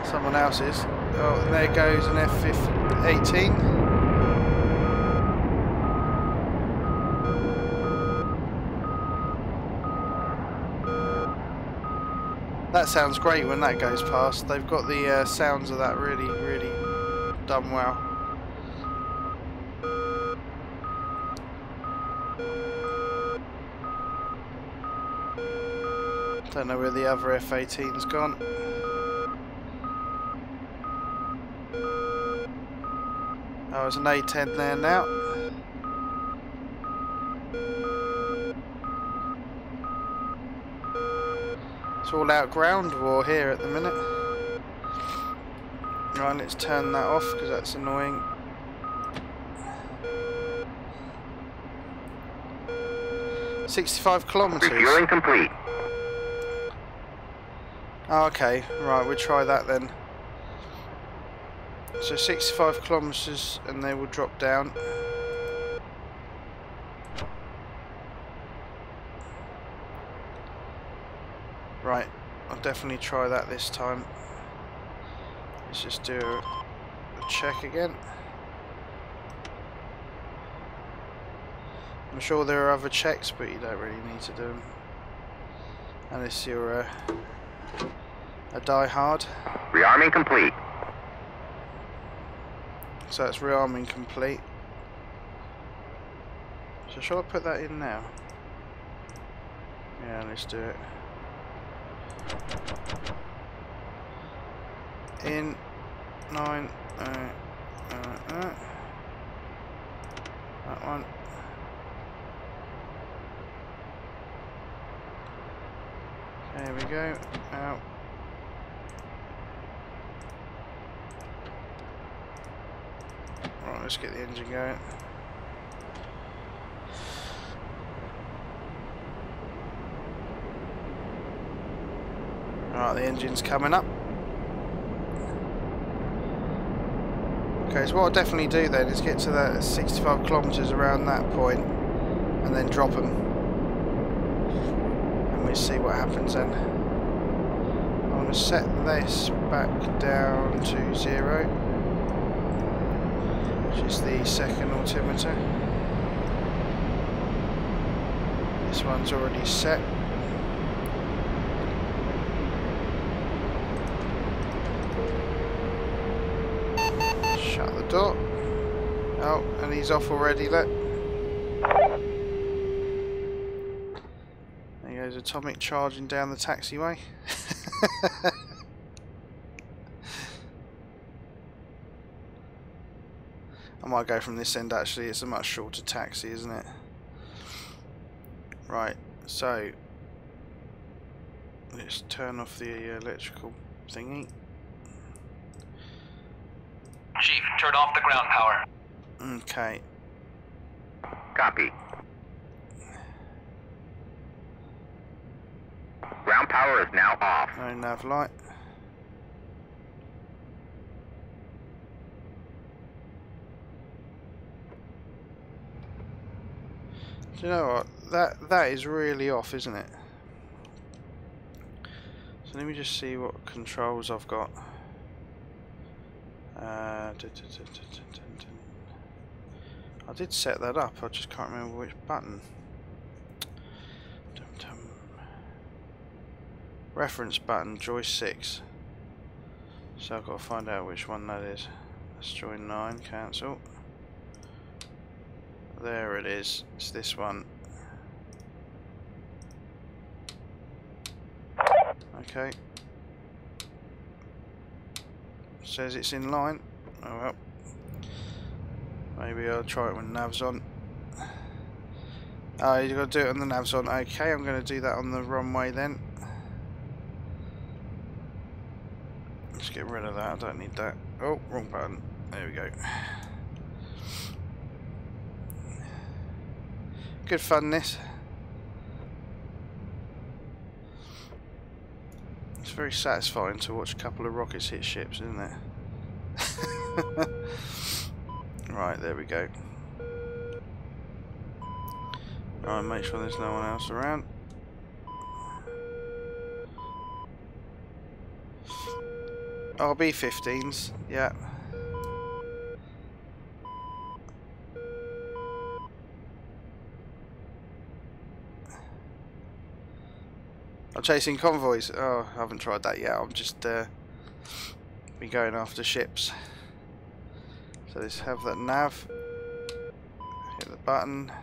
someone else's. Oh, and there goes an F-18. That sounds great when that goes past. They've got the sounds of that really, really done well. Don't know where the other F-18's gone. Oh, there's an A-10 there now. It's all out ground war here at the minute. Right, let's turn that off because that's annoying. "65 kilometres. Refueling complete. Oh, okay, right, we'll try that then. So 65 kilometres and they will drop down. Right, I'll definitely try that this time. Let's just do a check again. I'm sure there are other checks, but you don't really need to do them unless you're a die-hard. Rearming complete. So that's rearming complete. So shall I put that in now? Yeah, let's do it. In 9. That one. There we go. Out. Right, let's get the engine going. Right, the engine's coming up. Okay, so what I'll definitely do then is get to that 65 kilometres around that point and then drop them. And we'll see what happens then. I'm going to set this back down to 0. Which is the second altimeter. This one's already set. Shut the door. Oh, and he's off already, look. There goes Atomic charging down the taxiway. I might go from this end actually, it's a much shorter taxi, isn't it? Right, so let's turn off the electrical thingy. Chief, turn off the ground power. Okay. Copy. Ground power is now off. No nav light. Do you know what? That is really off, isn't it? So let me just see what controls I've got. I did set that up, I just can't remember which button. Reference button, joy 6. So I've got to find out which one that is. Let's join 9, cancel. There it is, it's this one. Okay. Says it's in line. Oh well. Maybe I'll try it when nav's on. Oh, you've got to do it on the nav's on. Okay, I'm going to do that on the runway then. Let's get rid of that, I don't need that. Oh, wrong button. There we go. Good fun this. It's very satisfying to watch a couple of rockets hit ships, isn't it? Right, there we go. Right, make sure there's no one else around. RB-15s, yeah. I'm chasing convoys. Oh, I haven't tried that yet. I'm just be going after ships. So let's have that nav. Hit the button.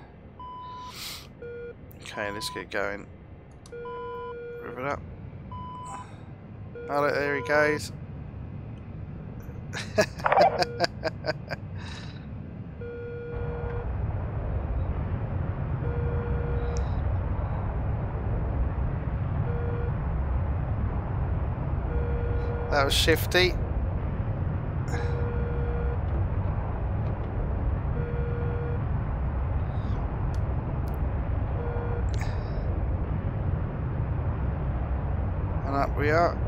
Okay, let's get going. Rev it up. Oh, look, there he goes. That was shifty. And up we are.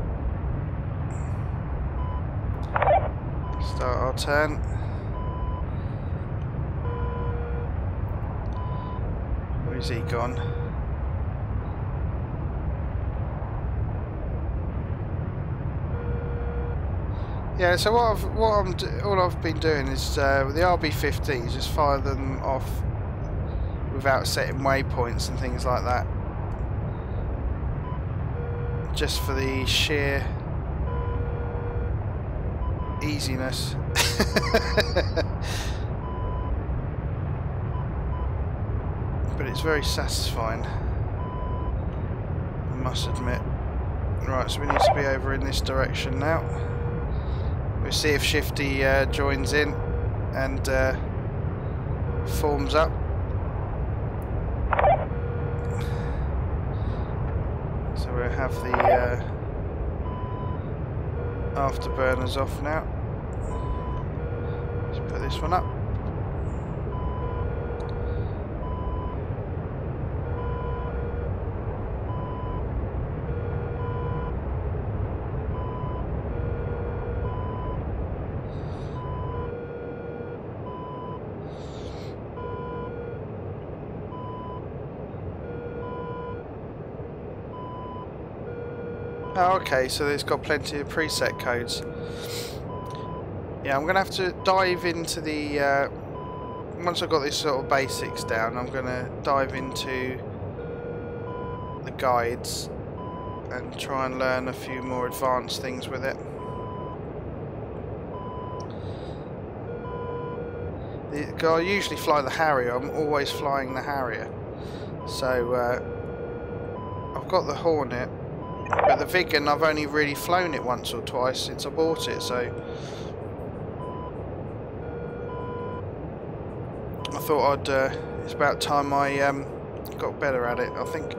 Start our turn. Where's he gone? Yeah, so all I've been doing is with the RB-15s, just fire them off without setting waypoints and things like that, just for the sheer easiness. But it's very satisfying, I must admit. Right, so we need to be over in this direction now. We'll see if Shifty joins in and forms up. So we'll have the afterburners off now. Let's put this one up. Oh, okay, so it's got plenty of preset codes. Yeah, I'm going to have to dive into the... once I've got this sort of basics down, I'm going to dive into the guides and try and learn a few more advanced things with it. I usually fly the Harrier, I'm always flying the Harrier. So, I've got the Hornet. But the Viggen, I've only really flown it once or twice since I bought it, so I thought it's about time I got better at it, I think.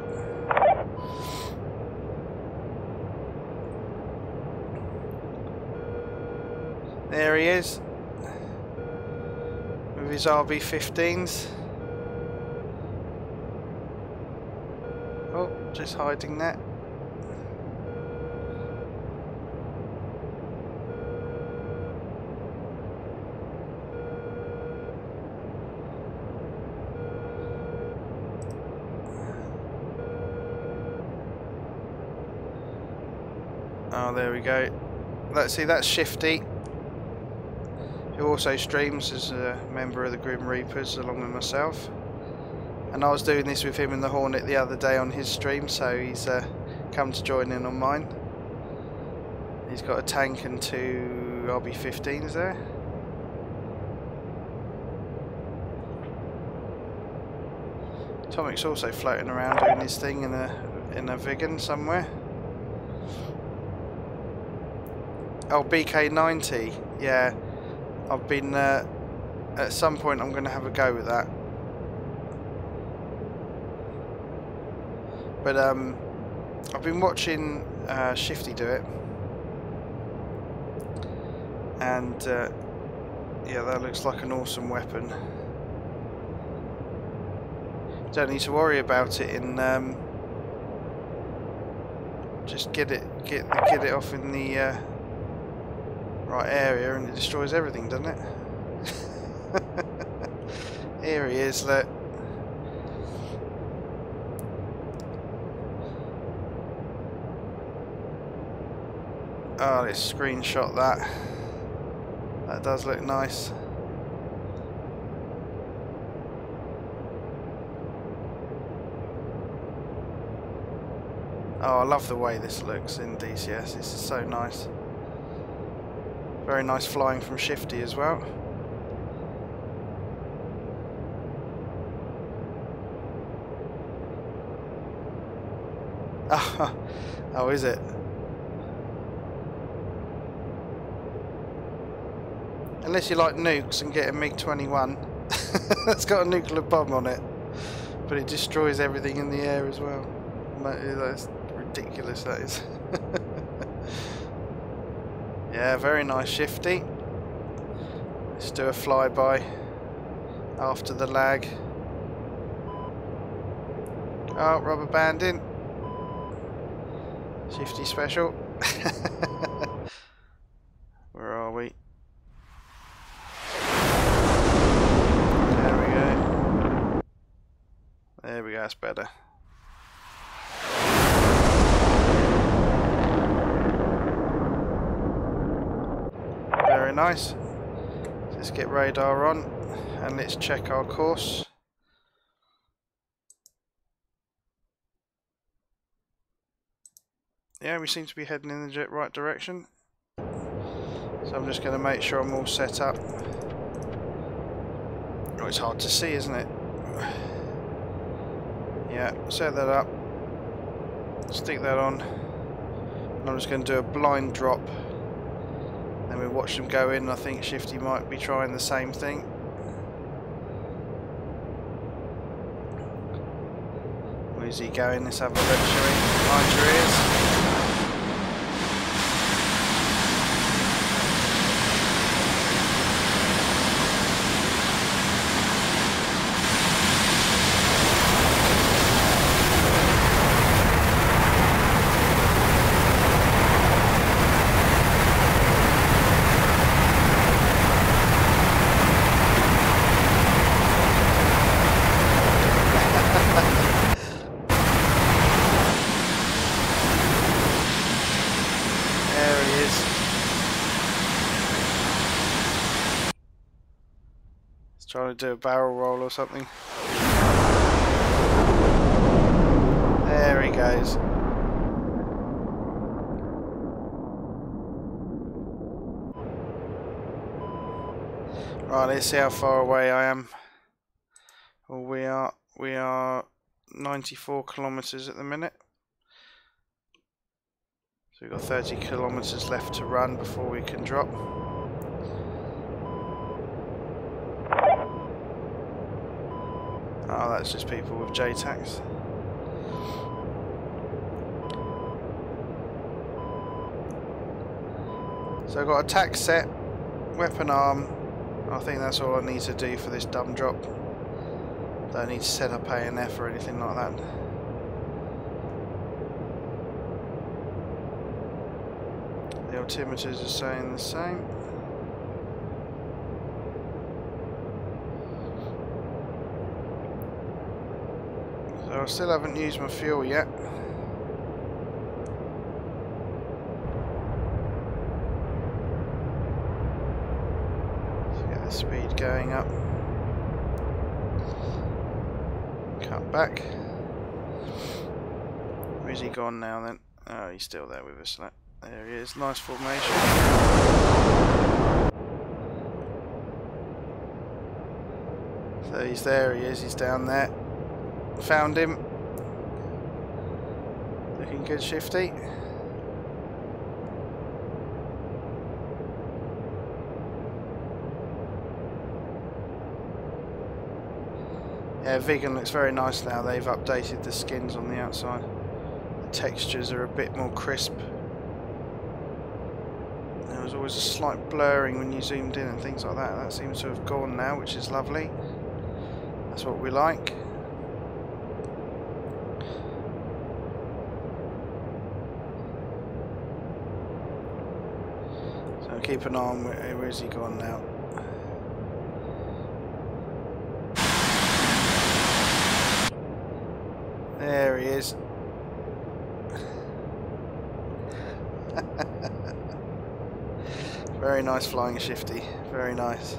There he is, with his RB-15s. Oh, just hiding that. Oh, there we go. Let's see, that's Shifty. who also streams as a member of the Grim Reapers along with myself. And I was doing this with him and the Hornet the other day on his stream, so he's come to join in on mine. He's got a tank and 2 RB-15s there. Tomic's also floating around doing his thing in a Viggen somewhere. Oh, BK90, yeah. I've been at some point I'm going to have a go with that. But I've been watching Shifty do it, and yeah, that looks like an awesome weapon. Don't need to worry about it in just get it off in the right area, and it destroys everything, doesn't it? Here he is, look. Oh, let's screenshot that. That does look nice. Oh, I love the way this looks in DCS. This is so nice. Very nice flying from Shifty as well. Oh, is it? Unless you like nukes and get a MiG-21 that's got a nuclear bomb on it, but it destroys everything in the air as well. That's ridiculous, that is. Yeah, very nice Shifty. Let's do a flyby after the lag. Oh, rubber banding. Shifty special. Where are we? There we go. There we go, that's better. Very nice. Let's get radar on and let's check our course. Yeah, we seem to be heading in the right direction. So I'm just going to make sure I'm all set up. Oh, it's hard to see, isn't it? Yeah, set that up. Stick that on. And I'm just going to do a blind drop. Then we watch them go in. I think Shifty might be trying the same thing. Where's he going? Let's have a look, shall we? Mind your ears. Trying to do a barrel roll or something. There he goes. Right, let's see how far away I am. Well, we are 94 kilometers at the minute. So we've got 30 kilometers left to run before we can drop. Oh, that's just people with JTACs. So I've got a tack set, weapon arm. I think that's all I need to do for this dumb drop. Don't need to set up ANF or anything like that. The altimeters are saying the same. So I still haven't used my fuel yet. the speed going up. Cut back. Where's he gone now then? Oh, he's still there with us. There he is. Nice formation. So he's there, he is. He's down there. Found him. Looking good, Shifty. Yeah, Viggen looks very nice now. They've updated the skins on the outside. The textures are a bit more crisp. There was always a slight blurring when you zoomed in and things like that. That seems to have gone now, which is lovely. That's what we like. So keep an eye on where's he gone now. There he is. Very nice flying, Shifty. Very nice.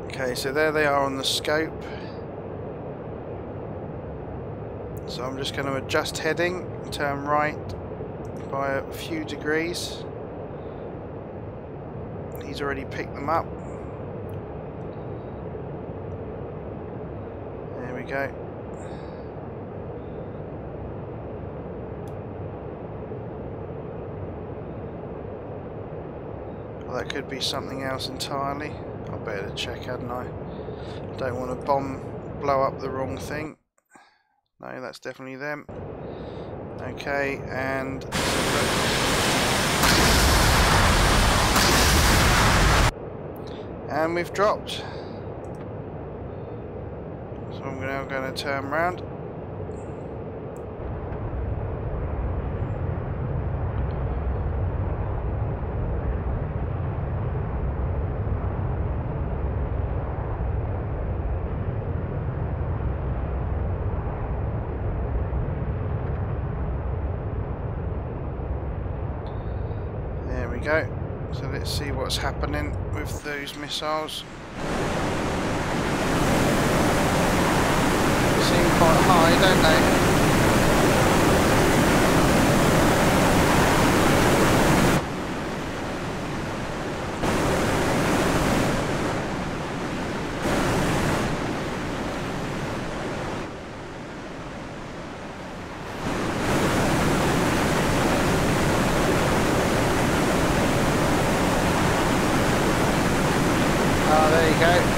Okay, so there they are on the scope. So I'm just going to adjust heading, turn right by a few degrees. He's already picked them up. There we go. Well, that could be something else entirely. I better check, hadn't I? Don't want to blow up the wrong thing. No, that's definitely them. Okay, and we've dropped. So I'm now going to turn around. There we go. So let's see what's happening with those missiles. They seem quite high, don't they?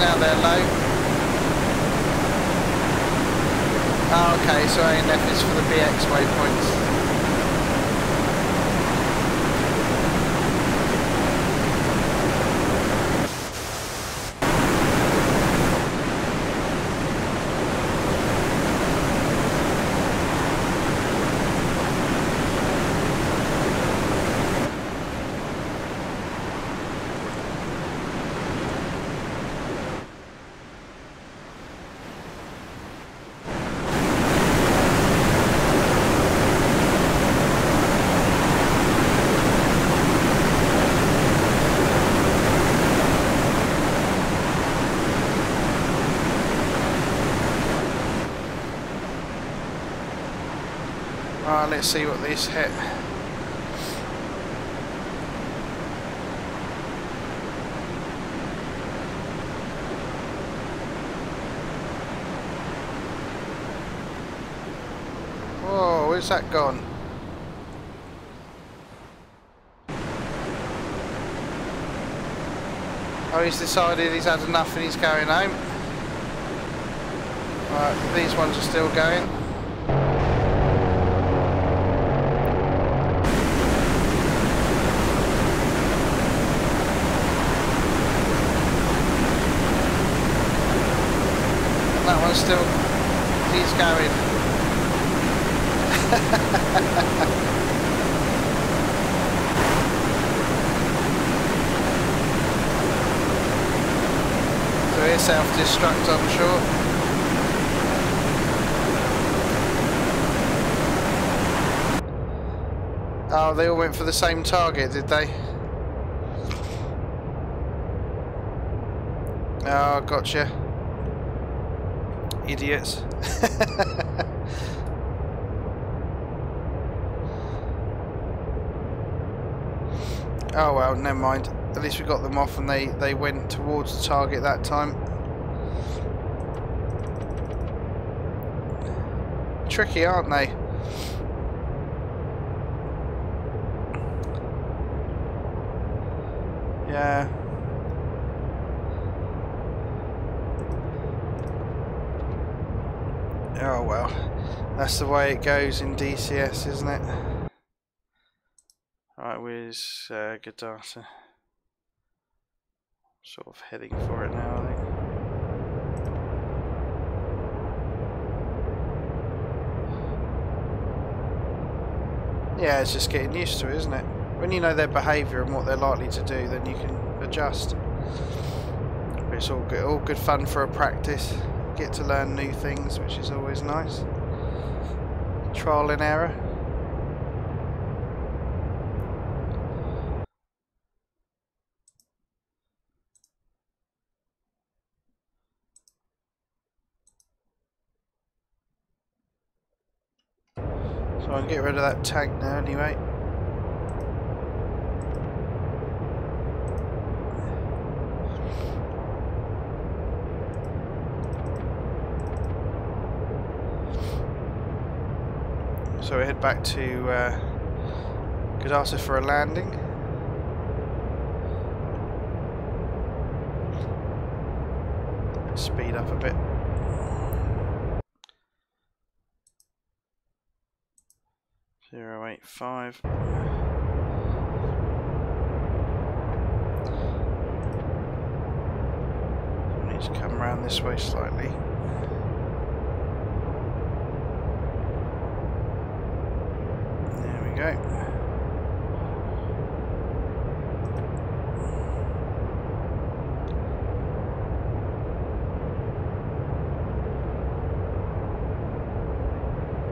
Now they're low. Oh, okay, so A and F is for the BX waypoints. Right, let's see what this hit. Whoa, where's that gone? Oh, he's decided he's had enough and he's going home. Right, these ones are still going. That one's still, he's going. So here's self-destruct, I'm sure. Oh, they all went for the same target, did they? Oh, gotcha. Idiots. Oh well, never mind. At least we got them off and they went towards the target that time. Tricky, aren't they? Yeah. Oh well. That's the way it goes in DCS, isn't it? Right, where's Gadata? Sort of heading for it now, I think. Yeah, it's just getting used to it, isn't it? When you know their behaviour and what they're likely to do, then you can adjust. But it's all good fun for a practice. Get to learn new things, which is always nice. Trial and error. So I can get rid of that tank now anyway. So we head back to Gadata for a landing. Speed up a bit. .085. We need to come around this way slightly. There we go.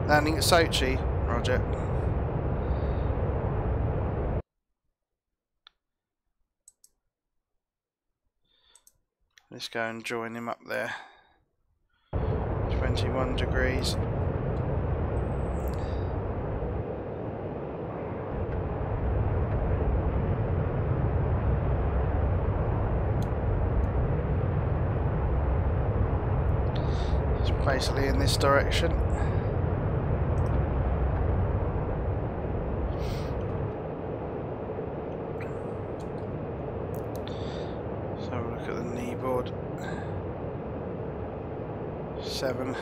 Landing at Sochi, roger. Let's go and join him up there. 21 degrees. It's basically in this direction. So have a look at the knee board. 7.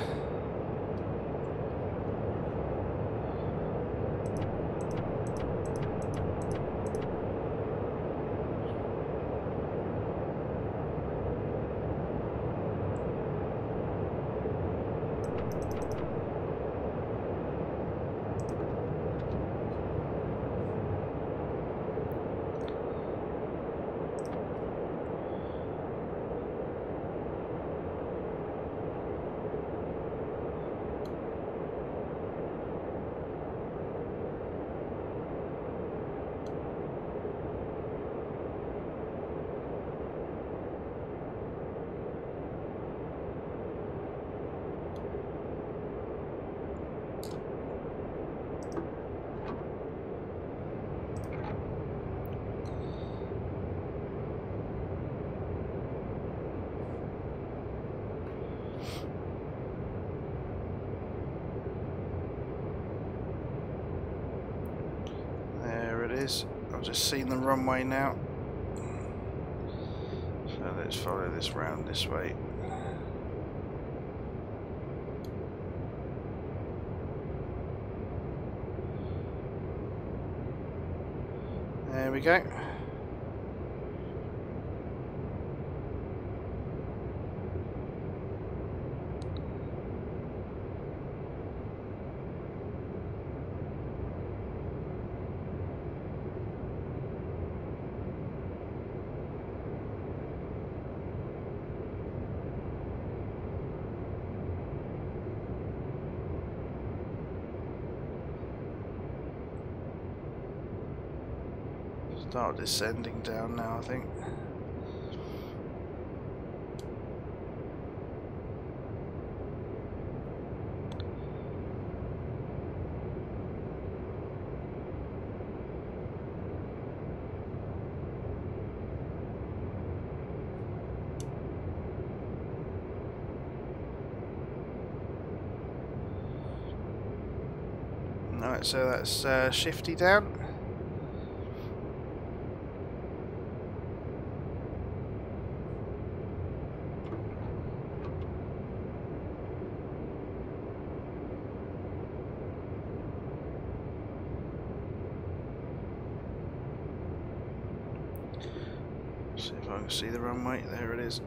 I've just seen the runway now, so let's follow this round this way. There we go. Start descending down now, I think. Alright, so that's shifty down. See if I can see the runway. There it is.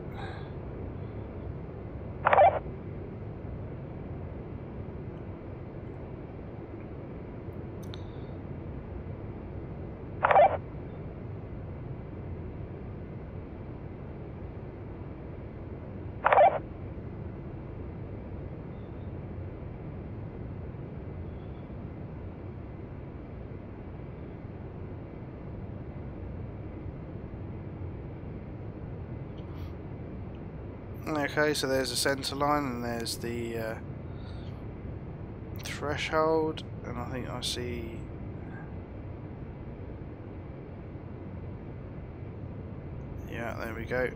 Okay, so there's the centre line and there's the threshold, and I think I see yeah, there we go.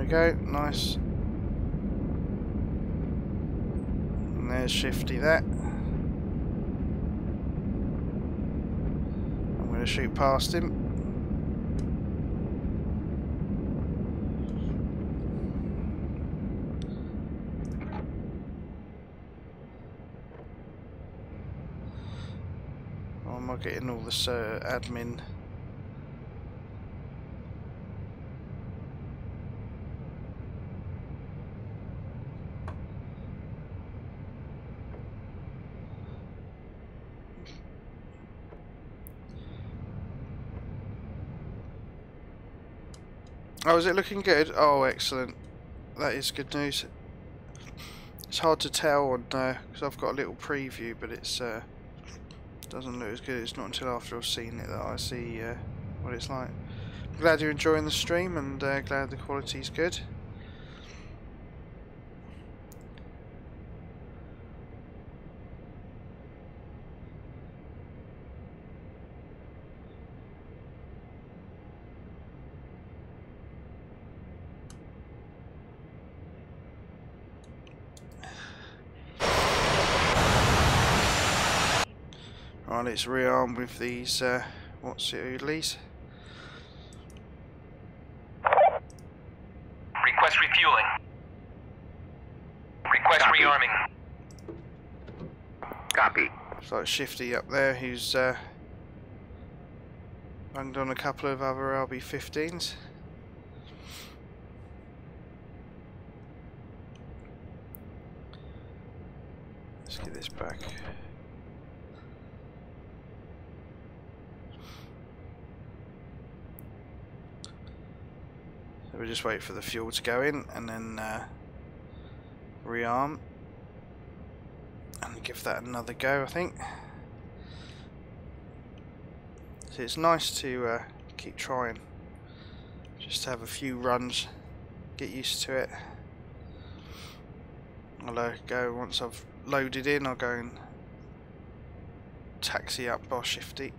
Go, nice. And there's shifty that. I'm going to shoot past him. Oh, am I getting all this admin? Oh, is it looking good? Oh, excellent. That is good news. It's hard to tell on because I've got a little preview, but it's doesn't look as good. It's not until after I've seen it that I see what it's like. I'm glad you're enjoying the stream, and glad the quality's good. Right, let's rearm with these what's it, oodlies. Request refueling. Request rearming. Copy. It's like Shifty up there who's banged on a couple of other RB-15s. Let's get this back. So we'll just wait for the fuel to go in and then rearm and give that another go, I think. So it's nice to keep trying, just to have a few runs, get used to it. I'll go, once I've loaded in, I'll go and taxi up by Shifty.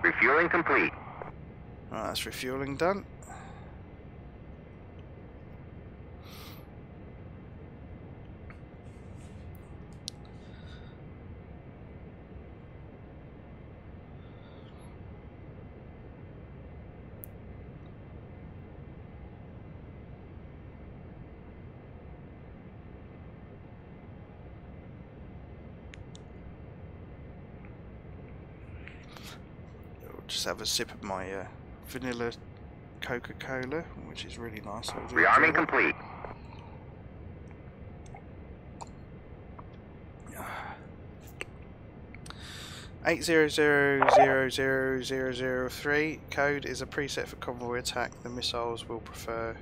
Refueling complete. Right, that's refueling done. Just have a sip of my vanilla Coca-Cola, which is really nice. Rearming complete. 8000003 code is a preset for convoy attack. The missiles will prefer.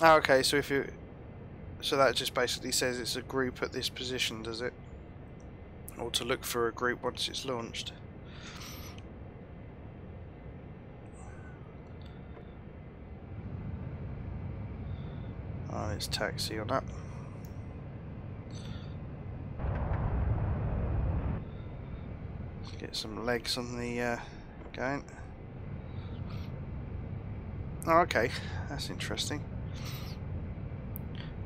Oh, okay, so so that just basically says it's a group at this position, does it? Or to look for a group once it's launched. Let's taxi on up. Let's get some legs on the going. Oh, okay, that's interesting.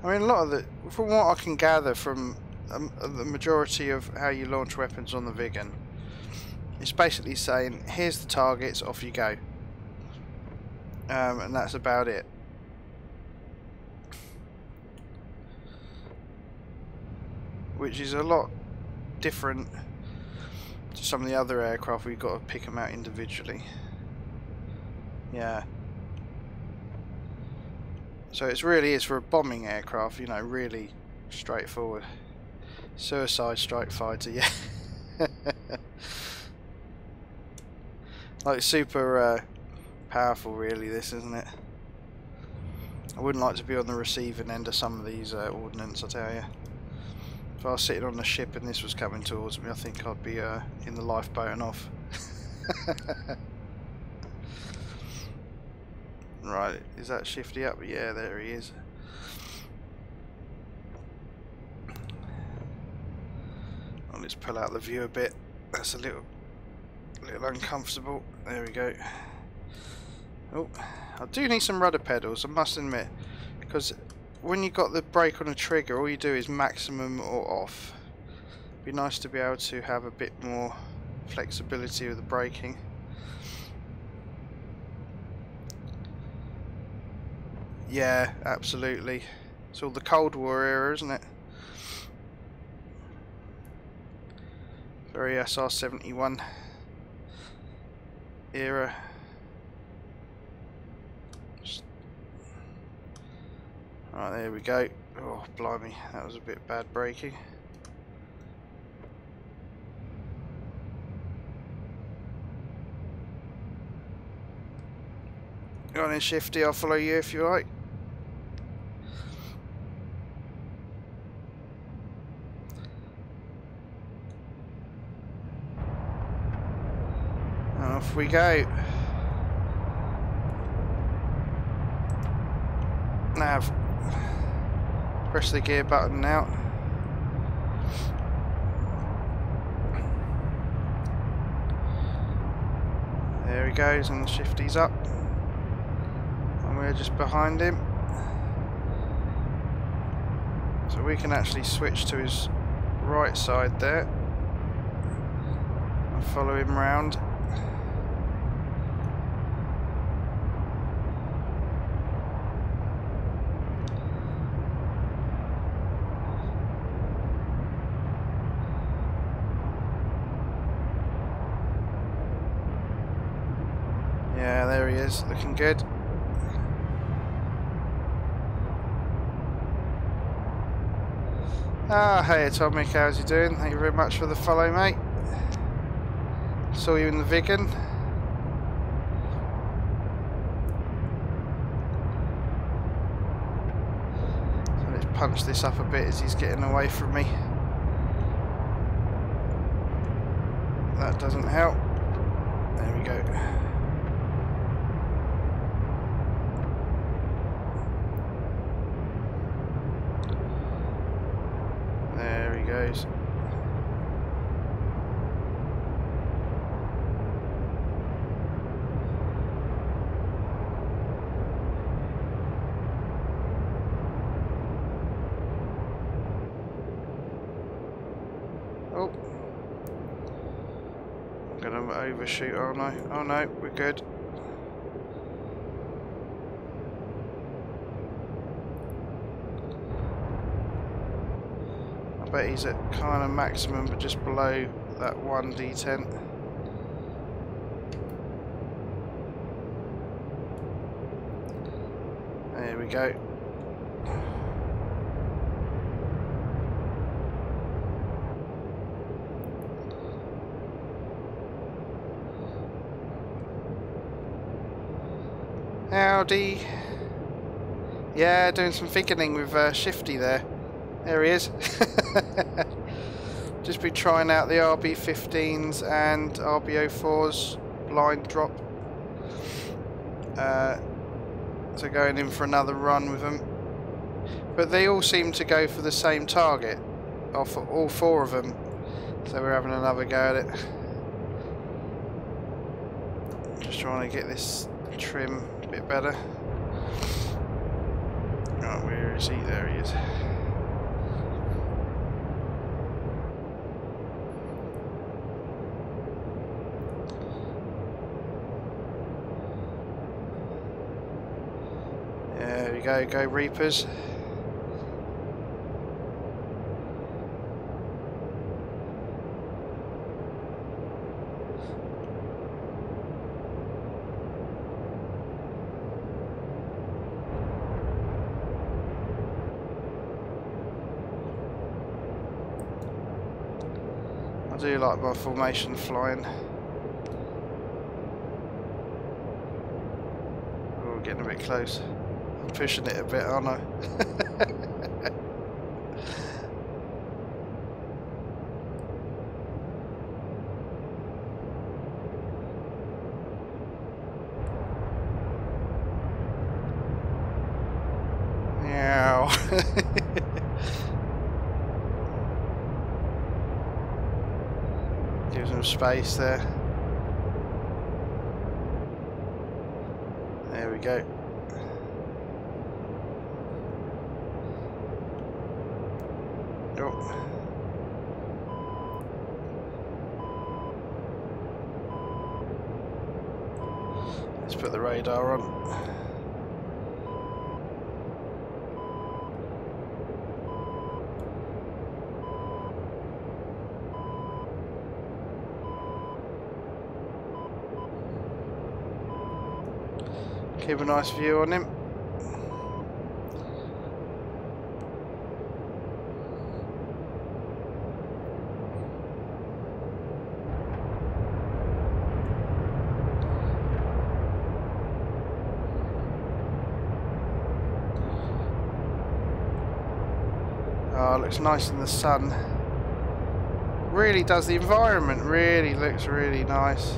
I mean, a lot of the, from what I can gather from the majority of how you launch weapons on the Viggen, it's basically saying, here's the targets, off you go. And that's about it. Which is a lot different to some of the other aircraft. We've got to pick them out individually. Yeah. So it really is for a bombing aircraft, you know, really straightforward. Suicide strike fighter, yeah. Like super powerful really, this, isn't it? I wouldn't like to be on the receiving end of some of these ordnance, I tell you. If I was sitting on the ship and this was coming towards me, I think I'd be in the lifeboat and off. Right, is that Shifty up? Yeah, there he is. I'll just pull out the view a bit. That's a little uncomfortable. There we go. Oh, I do need some rudder pedals, I must admit, because when you've got the brake on the trigger, all you do is maximum or off. It'd be nice to be able to have a bit more flexibility with the braking. Yeah, absolutely. It's all the Cold War era, isn't it? Very SR-71 era. Right, there we go. Oh, blimey, that was a bit bad braking. Go on in, Shifty, I'll follow you if you like. And off we go. Nav. Press the gear button now. There he goes, and the Shifty's up. And we're just behind him. So we can actually switch to his right side there. And follow him round. Yeah, there he is, looking good. Ah, hey Atomic, how's you doing? Thank you very much for the follow, mate. Saw you in the Viggen. So let's punch this up a bit as he's getting away from me. That doesn't help. There we go. There he goes. Oh. I'm gonna overshoot, aren't I? Oh no, we're good. I bet he's at kind of maximum, but just below that 1d10. There we go. Howdy. Yeah, doing some Viggening with Shifty there. There he is. Just been trying out the RB15s and RB04s blind drop. So going in for another run with them. But they all seem to go for the same target. Or for all four of them. So we're having another go at it. Just trying to get this trim a bit better. Right, where is he? There he is. There we go, go Reapers. I do like my formation flying. Oh, getting a bit close. I'm pushing it a bit, aren't I? Meow. Give some space there. There we go. Oh. Let's put the radar on. Keep a nice view on him. Oh, looks nice in the sun. Really does. The environment really looks really nice.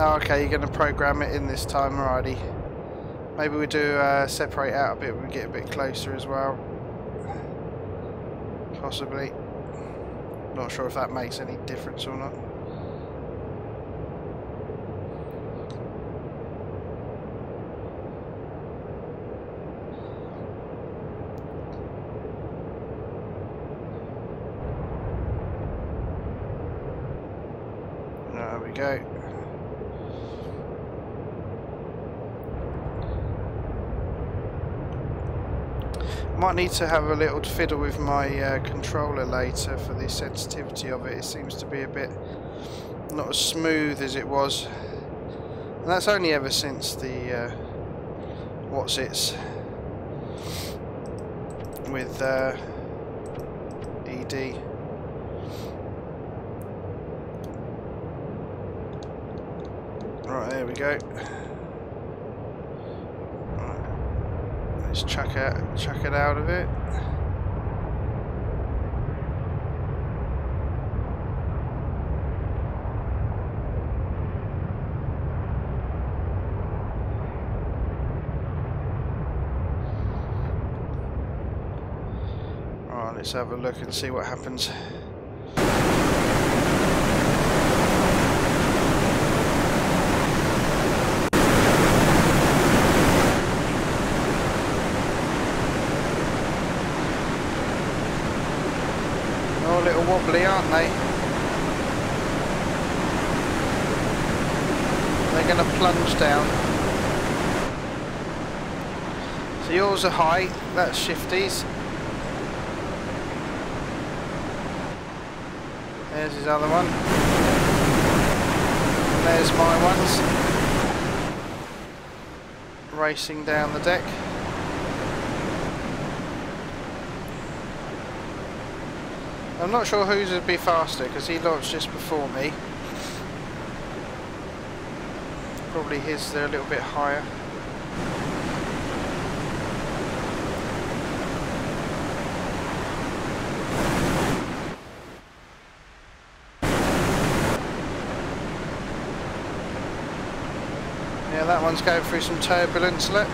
Oh, okay, you're going to program it in this time, alrighty. Maybe we do separate out a bit when we get a bit closer as well. Possibly. Not sure if that makes any difference or not. There we go. Might need to have a little fiddle with my controller later for the sensitivity of it. It seems to be a bit not as smooth as it was, and that's only ever since the what's-its with ED. Right, there we go. Let's chuck it out of it. Right, let's have a look and see what happens. A little wobbly, aren't they? They're going to plunge down. So yours are high, that's Shifty's. There's his other one. And there's my ones. Racing down the deck. I'm not sure whose would be faster because he launched just before me. Probably his, they're a little bit higher. Yeah, that one's going through some turbulence, look.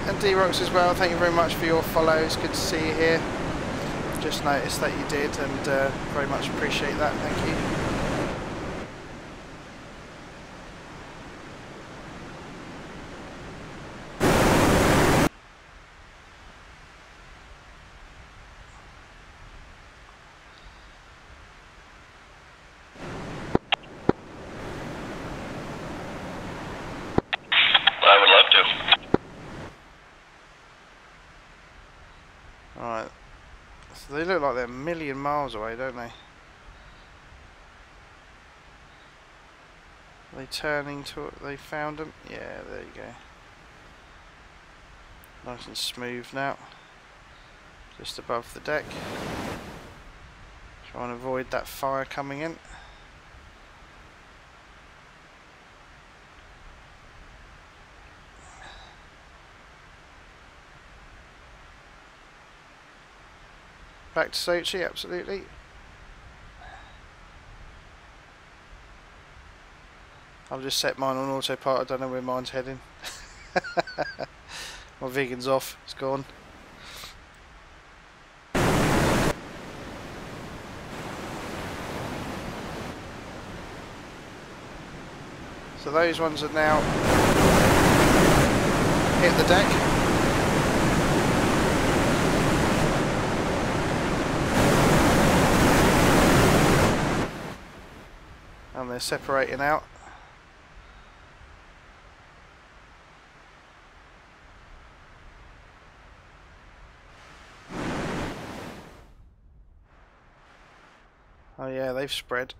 And D-Rocks as well, thank you very much for your follows, good to see you here. Just noticed that you did and very much appreciate that, thank you. I would love to. Alright, so they look like they're a million miles away, don't they? Are they turning to it? They found them? Yeah, there you go. Nice and smooth now. Just above the deck. Trying to avoid that fire coming in. Back to Sochi, absolutely. I've just set mine on autopilot, I don't know where mine's heading. My Viggen's off, it's gone. So those ones are now hit the deck. And they're separating out. Oh yeah, they've spread.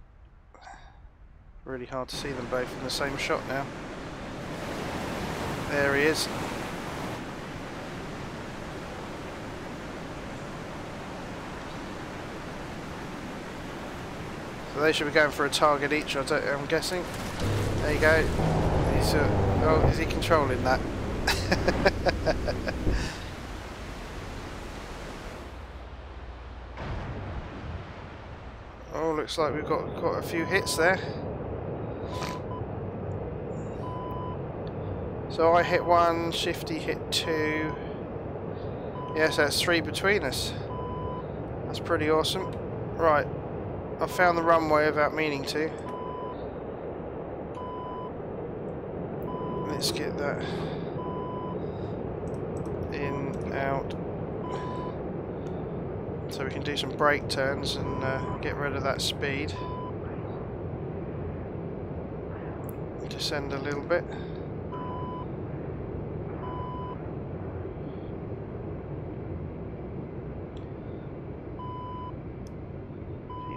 Really hard to see them both in the same shot now. There he is. So they should be going for a target each, I'm guessing. There you go. He's, oh, is he controlling that? Oh, looks like we've got quite a few hits there. So I hit one, Shifty hit two. Yes, that's three between us. That's pretty awesome. Right. I found the runway without meaning to. Let's get that in, out. So we can do some brake turns and get rid of that speed. Descend a little bit.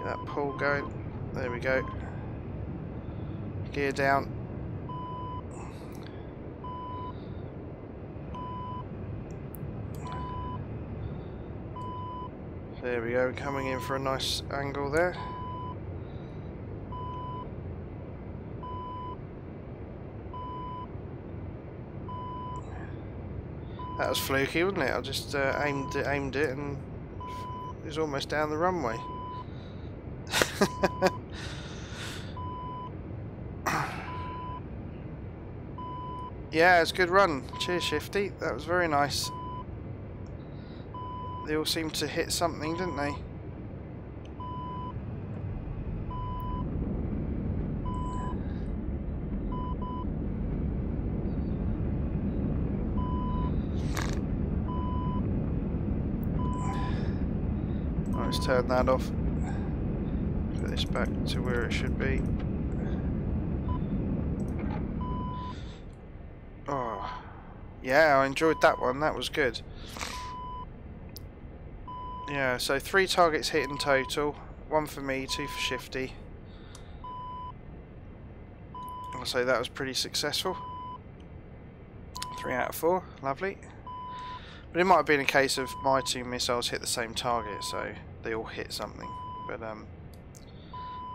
That pull going. There we go. Gear down. There we go, coming in for a nice angle there. That was fluky, wasn't it? I just aimed it and it was almost down the runway. Yeah, it's a good run. Cheers, Shifty. That was very nice. They all seemed to hit something, didn't they? Let's turn that off. Put this back to where it should be. Oh, yeah, I enjoyed that one. That was good. Yeah, so 3 targets hit in total. 1 for me, 2 for Shifty. So that was pretty successful. 3 out of 4, lovely. But it might have been a case of my 2 missiles hit the same target, so they all hit something. But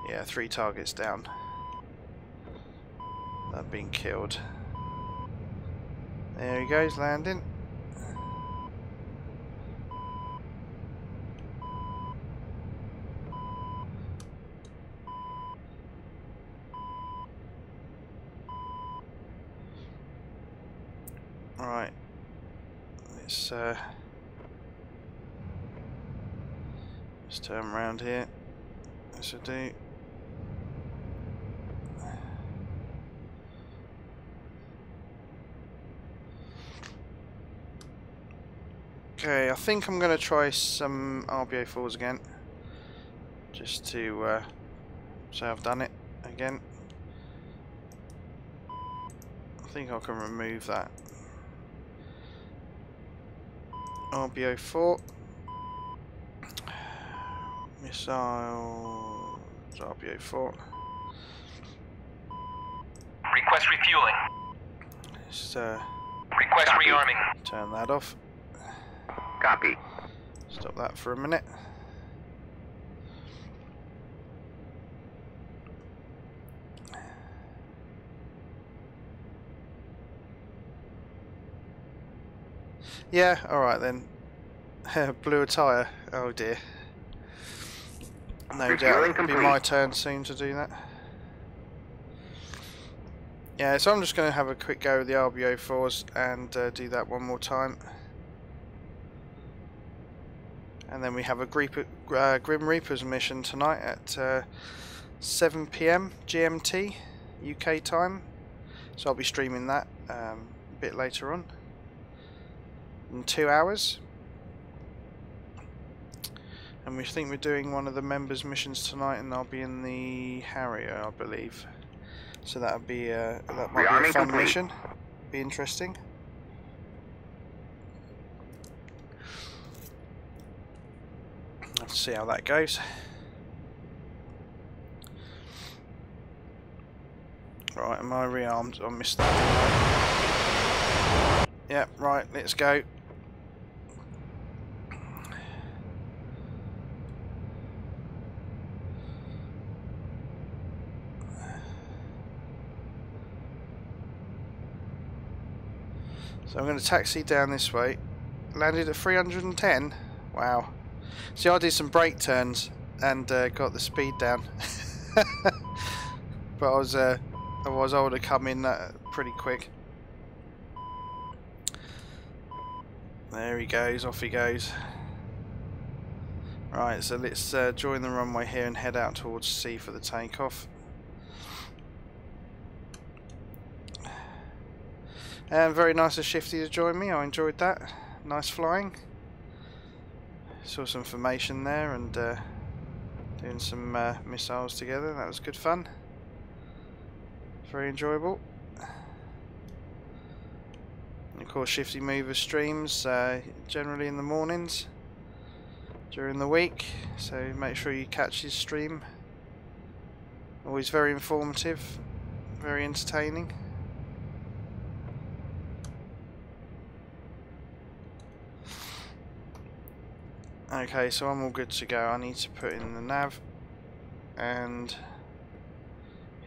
yeah, 3 targets down. They've been killed. There he goes, landing. Right, let's turn around here. This will do. Okay, I think I'm going to try some RBO4s again, just to say I've done it again. I think I can remove that. RBO4 missile RBO4. Request refueling. Let's Request rearming. turn that off. Copy. Stop that for a minute. Yeah, alright then. Blew a tyre. Oh dear. No doubt it'll be my turn soon to do that. Yeah, so I'm just going to have a quick go with the RBO4s and do that one more time. And then we have a Grim Reapers mission tonight at 7 PM GMT UK time. So I'll be streaming that a bit later on. In 2 hours. And we think we're doing one of the members' missions tonight, and I'll be in the Harrier, I believe. So that might be a fun mission. Be interesting. Let's see how that goes. Right, am I rearmed? I missed that. Yeah, right, let's go. So I'm going to taxi down this way. Landed at 310. Wow. See, I did some brake turns and got the speed down. But otherwise I would have come in pretty quick. There he goes, off he goes. Right, so let's join the runway here and head out towards sea for the takeoff. And very nice of Shifty to join me, I enjoyed that. Nice flying. Saw some formation there and doing some missiles together, that was good fun. Very enjoyable. And of course Shifty Mover streams generally in the mornings during the week, so make sure you catch his stream. Always very informative, very entertaining. Okay, so I'm all good to go. I need to put in the nav and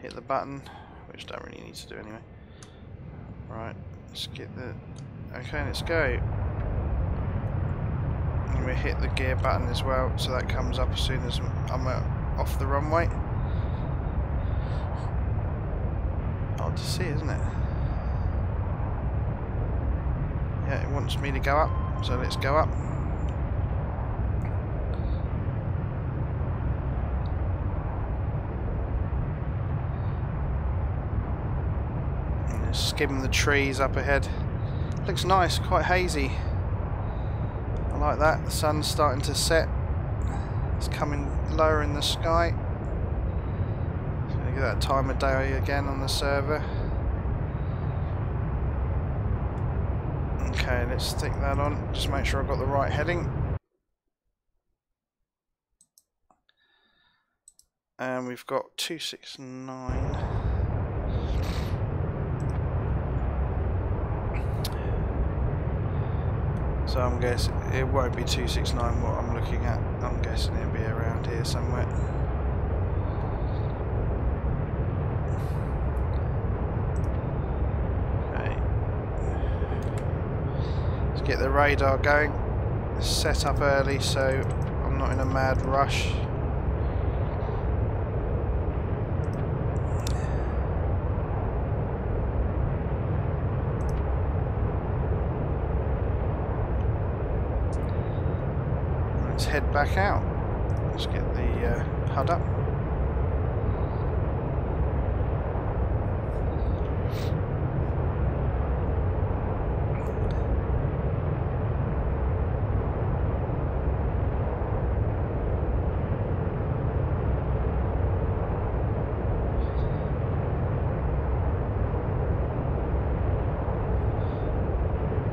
hit the button, which I don't really need to do anyway. Right, let's get the... Okay, let's go. And we hit the gear button as well, so that comes up as soon as I'm off the runway. Hard to see, isn't it? Yeah, it wants me to go up, so let's go up. Skim the trees up ahead. Looks nice, quite hazy. I like that. The sun's starting to set. It's coming lower in the sky. So we get that time of day again on the server. Okay, let's stick that on. Just make sure I've got the right heading. And we've got 269. So I'm guessing it won't be 269 what I'm looking at. I'm guessing it'll be around here somewhere. Okay. Let's get the radar going. Set up early so I'm not in a mad rush. Let's head back out. Let's get the HUD up.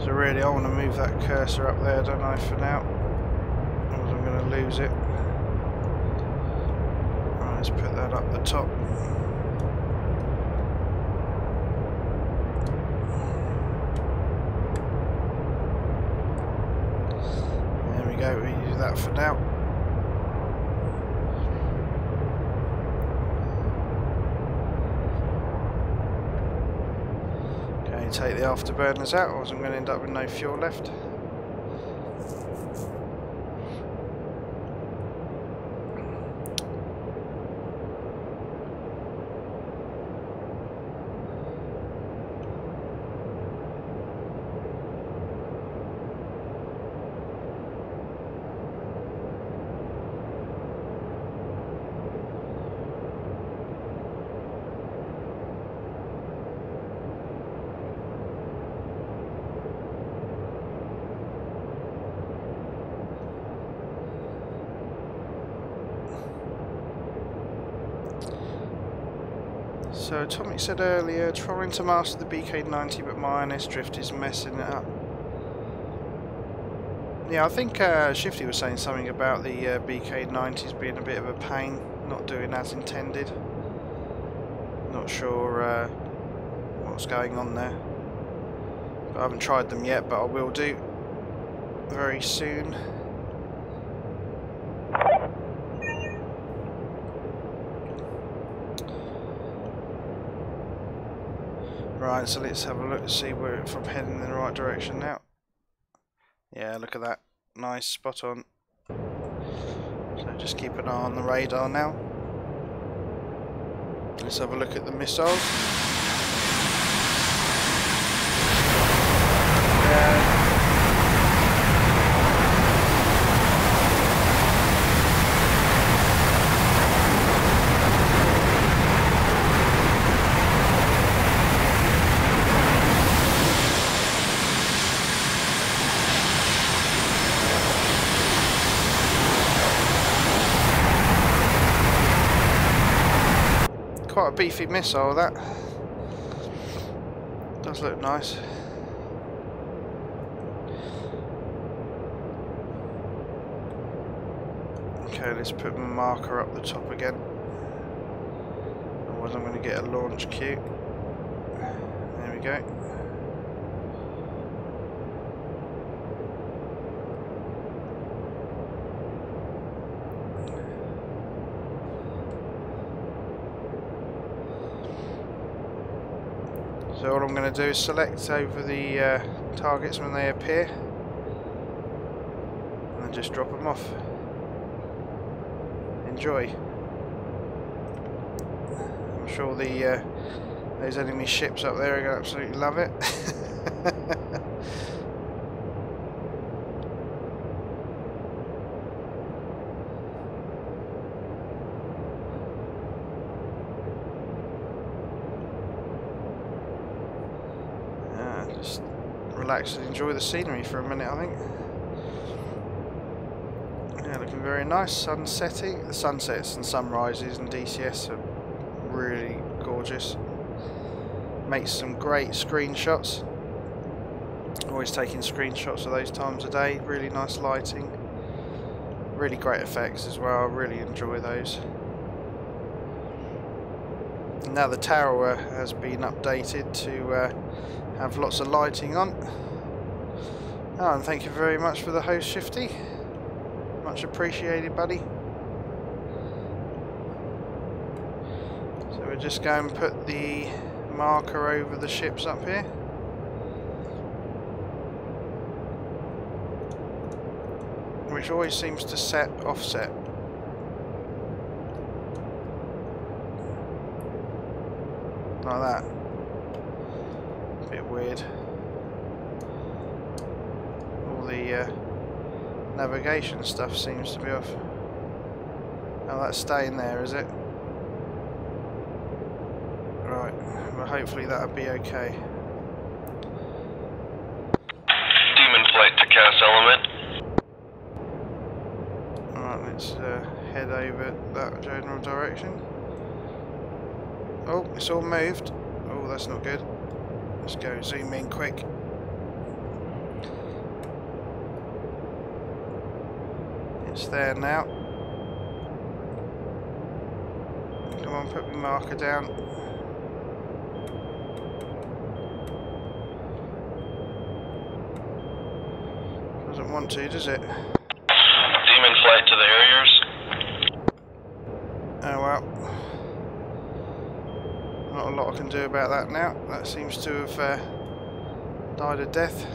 So really I want to move that cursor up there, don't I, for now? Or I'm going to lose it. Right, let's put that up the top. There we go, we use that for now. Okay, take the afterburners out, or I'm going to end up with no fuel left. So Tommy said earlier, trying to master the BK90 but my INS drift is messing it up. Yeah, I think Shifty was saying something about the BK90s being a bit of a pain, not doing as intended. Not sure what's going on there. But I haven't tried them yet, but I will do very soon. Right, so let's have a look to see if I'm heading in the right direction now. Yeah, look at that. Nice, spot on. So just keep an eye on the radar now. Let's have a look at the missiles. Quite a beefy missile, that does look nice. Okay, let's put my marker up the top again, otherwise I'm going to get a launch cue. There we go. So all I'm going to do is select over the targets when they appear and then just drop them off. Enjoy. I'm sure the those enemy ships up there are going to absolutely love it. Just relax and enjoy the scenery for a minute, I think. Yeah, looking very nice. Sun setting. The sunsets and sunrises and DCS are really gorgeous. Makes some great screenshots. Always taking screenshots of those times of day. Really nice lighting. Really great effects as well. I really enjoy those. Now the tower has been updated to have lots of lighting on, Oh, and thank you very much for the host, Shifty. Much appreciated, buddy. So we're just going to put the marker over the ships up here. Which always seems to set offset. Like that. A bit weird. All the navigation stuff seems to be off. Oh, that's staying there, is it? Right. Well, hopefully that'll be okay. Demon flight to cast element. Alright, let's head over that general direction. Oh, it's all moved. Oh, that's not good. Let's go zoom in quick. It's there now. Come on, put my marker down. Doesn't want to, does it? Demon flight to the Harriers. Oh well. Not a lot I can do about that now. That seems to have died a death.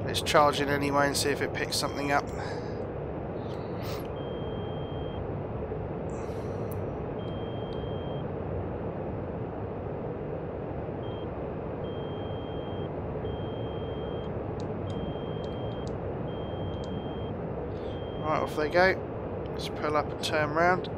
Let's charge it anyway and see if it picks something up. Right, off they go. Let's pull up and turn round.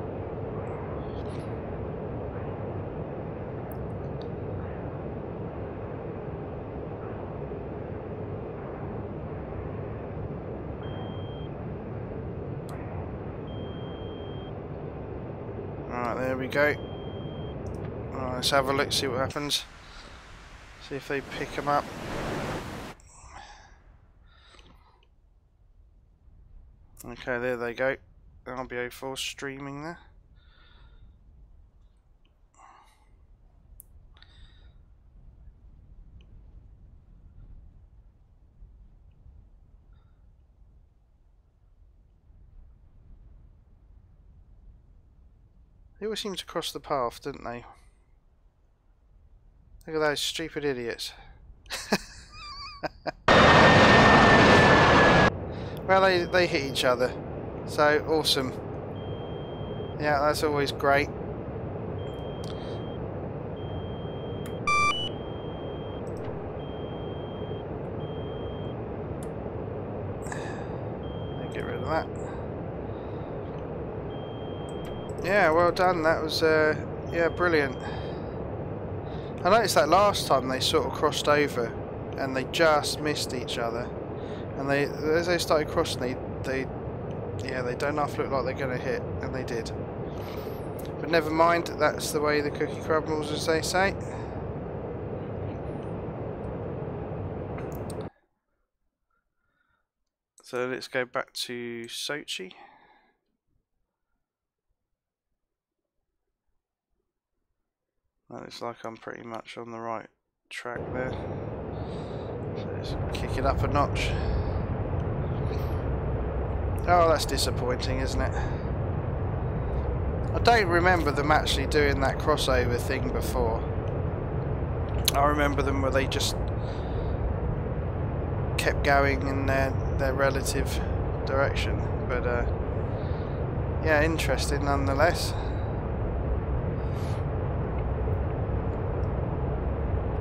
Right, there we go. Right, let's have a look, see what happens. See if they pick them up. Okay, there they go. RBO4 streaming there. They always seem to cross the path, don't they? Look at those stupid idiots. Well, they hit each other, so awesome. Yeah, that's always great. Get rid of that. Yeah, well done. That was yeah, brilliant. I noticed that last time they sort of crossed over, and they just missed each other. And they, as they started crossing, they don't half look like they're going to hit, and they did. But never mind, that's the way the cookie crumbles, as they say. So let's go back to Sochi. That looks like I'm pretty much on the right track there. So let's kick it up a notch. Oh, that's disappointing, isn't it? I don't remember them actually doing that crossover thing before. I remember them where they just kept going in their relative direction. But yeah, interesting nonetheless.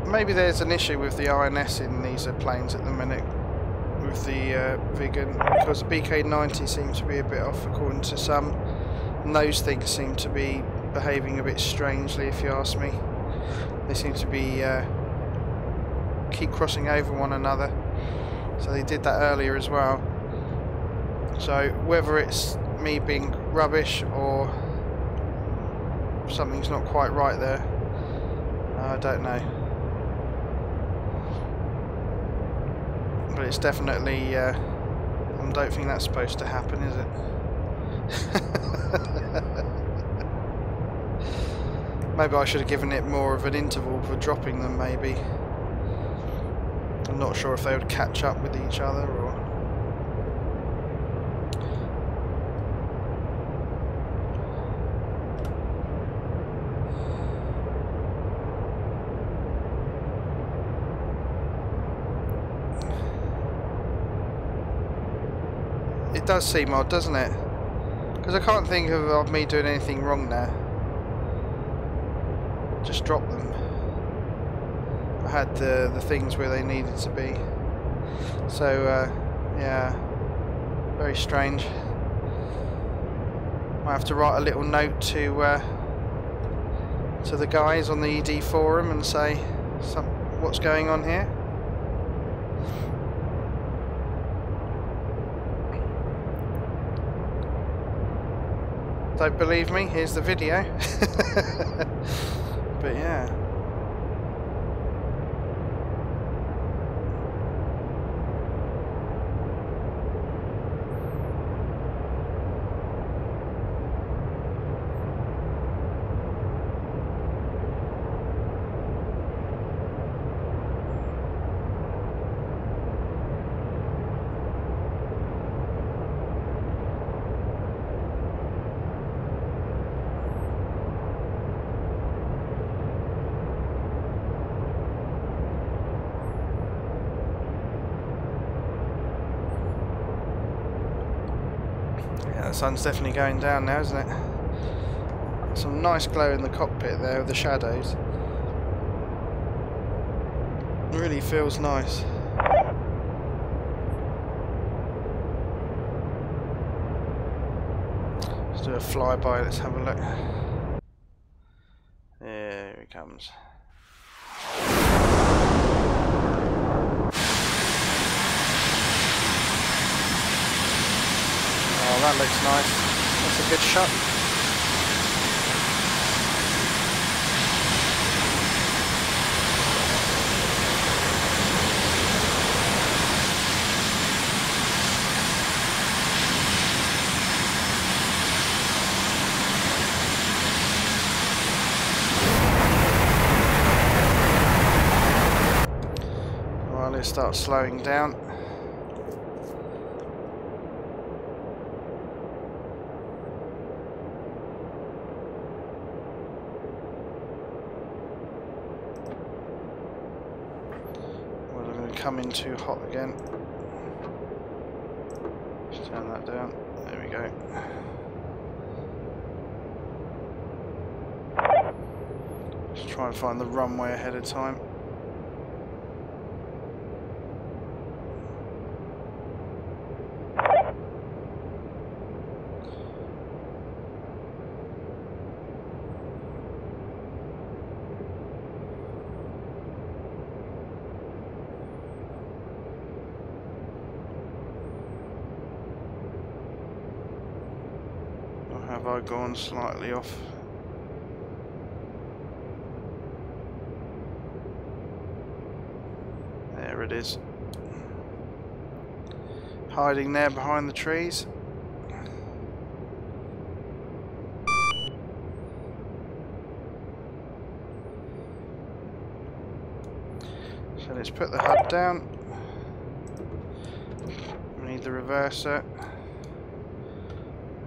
Maybe there's an issue with the INS in these planes at the minute with the Viggen, because the BK-90 seems to be a bit off according to some, and those things seem to be behaving a bit strangely, if you ask me. They seem to be keep crossing over one another, so they did that earlier as well. So whether it's me being rubbish or something's not quite right there, I don't know. But it's definitely, I don't think that's supposed to happen, is it? Maybe I should have given it more of an interval for dropping them, maybe. I'm not sure if they would catch up with each other or... It does seem odd, doesn't it? Because I can't think of me doing anything wrong there. Just drop them. I had the things where they needed to be. So yeah, very strange. I have to write a little note to the guys on the ED forum and say what's going on here. Don't believe me? Here's the video. But yeah. The sun's definitely going down now, isn't it? Some nice glow in the cockpit there with the shadows. Really feels nice. Let's do a flyby, let's have a look. There he comes. Oh, that looks nice. That's a good shot. Well, let's start slowing down. Come in too hot again. Just turn that down. There we go. Just try and find the runway ahead of time. Have I gone slightly off? There it is. Hiding there behind the trees. So let's put the HUD down. We need the reverser.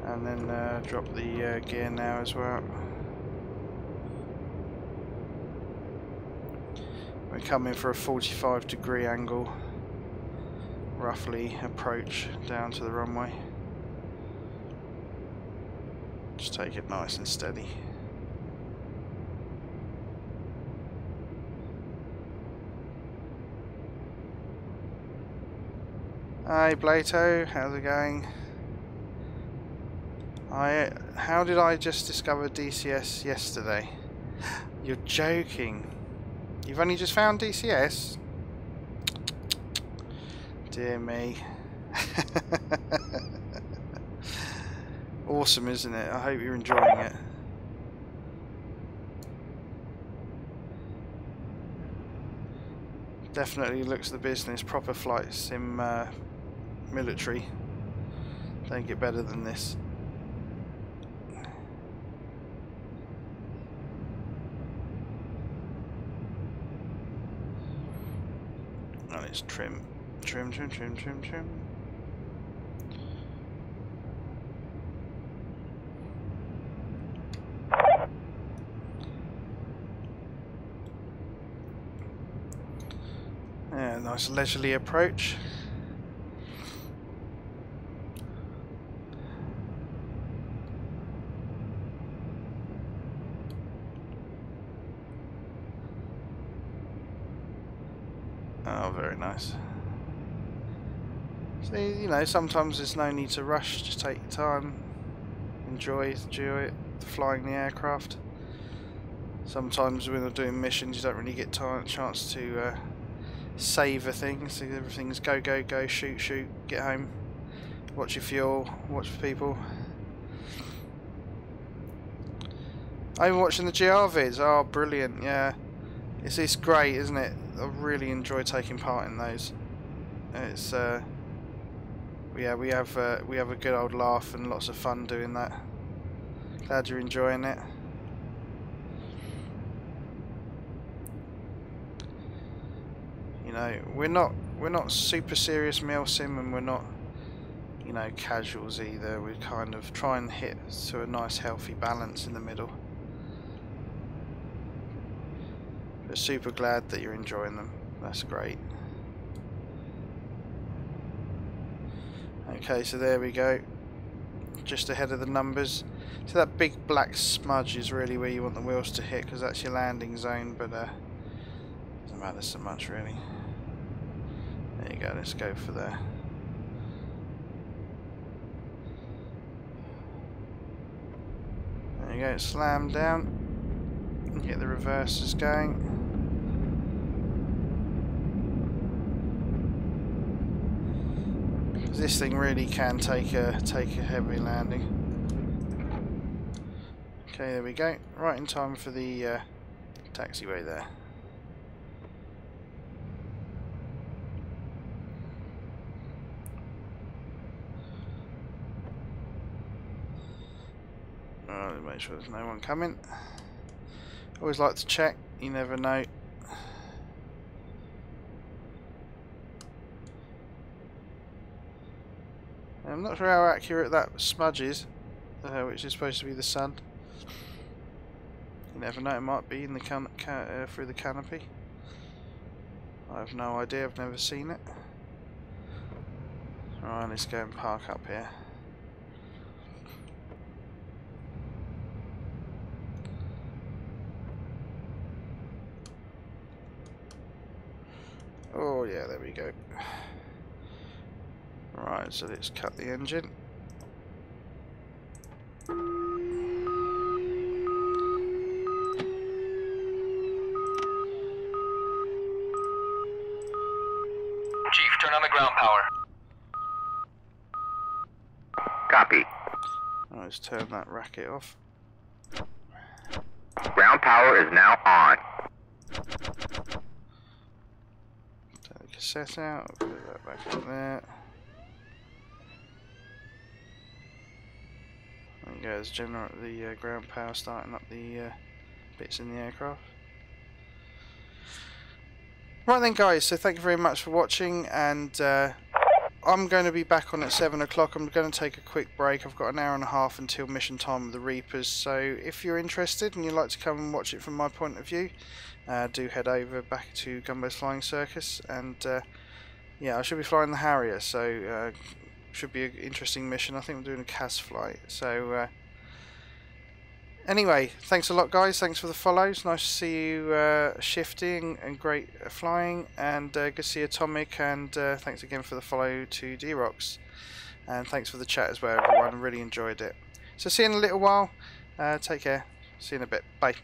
And then drop the gear now as well. We're coming for a 45-degree angle, roughly approach down to the runway. Just take it nice and steady. Hi Blato, how's it going? How did I just discover DCS yesterday? You're joking. You've only just found DCS? Dear me. Awesome, isn't it? I hope you're enjoying it. Definitely looks the business. Proper flight sim military. Don't get better than this. And it's trim. Trim, trim, trim, trim, trim. Yeah, nice leisurely approach. Oh, very nice. See, you know, sometimes there's no need to rush, just take your time, enjoy it, flying the aircraft. Sometimes when we're doing missions you don't really get chance to savour things, so everything's go, go, go, shoot, shoot, get home, watch your fuel, watch for people. I'm watching the GR vids, oh brilliant, yeah. It's great, isn't it? I really enjoy taking part in those. It's yeah, we have a good old laugh and lots of fun doing that. Glad you're enjoying it. You know, we're not super serious milsim, and we're not, you know, casuals either. We kind of try and hit to a nice healthy balance in the middle. But super glad that you're enjoying them. That's great. Okay, so there we go. Just ahead of the numbers. So that big black smudge is really where you want the wheels to hit, because that's your landing zone, but doesn't matter so much really. There you go, let's go for there. There you go, slam down. Get the reversers going. This thing really can take a heavy landing. Okay, there we go. Right in time for the taxiway there. Right, make sure there's no one coming. Always like to check. You never know. I'm not sure how accurate that smudge is, which is supposed to be the sun. You never know, it might be in the through the canopy. I have no idea, I've never seen it. Right, let's go and park up here. Oh yeah, there we go. Right, so let's cut the engine. Chief, turn on the ground power. Copy. Right, let's turn that racket off. Ground power is now on. Take the cassette out, put that back up there. There you go, there's the ground power starting up the bits in the aircraft. Right then guys, so thank you very much for watching, and I'm going to be back on at 7 o'clock. I'm going to take a quick break. I've got an hour and a half until mission time with the Reapers, so if you're interested and you'd like to come and watch it from my point of view, do head over back to Gumbo's Flying Circus, and yeah, I should be flying the Harrier, so should be an interesting mission. I think I'm doing a CAS flight, so anyway, thanks a lot guys, thanks for the follows, nice to see you shifting and great flying, and good to see you Atomic, and thanks again for the follow to D-Rocks, and thanks for the chat as well everyone, really enjoyed it. So see you in a little while, take care, see you in a bit, bye.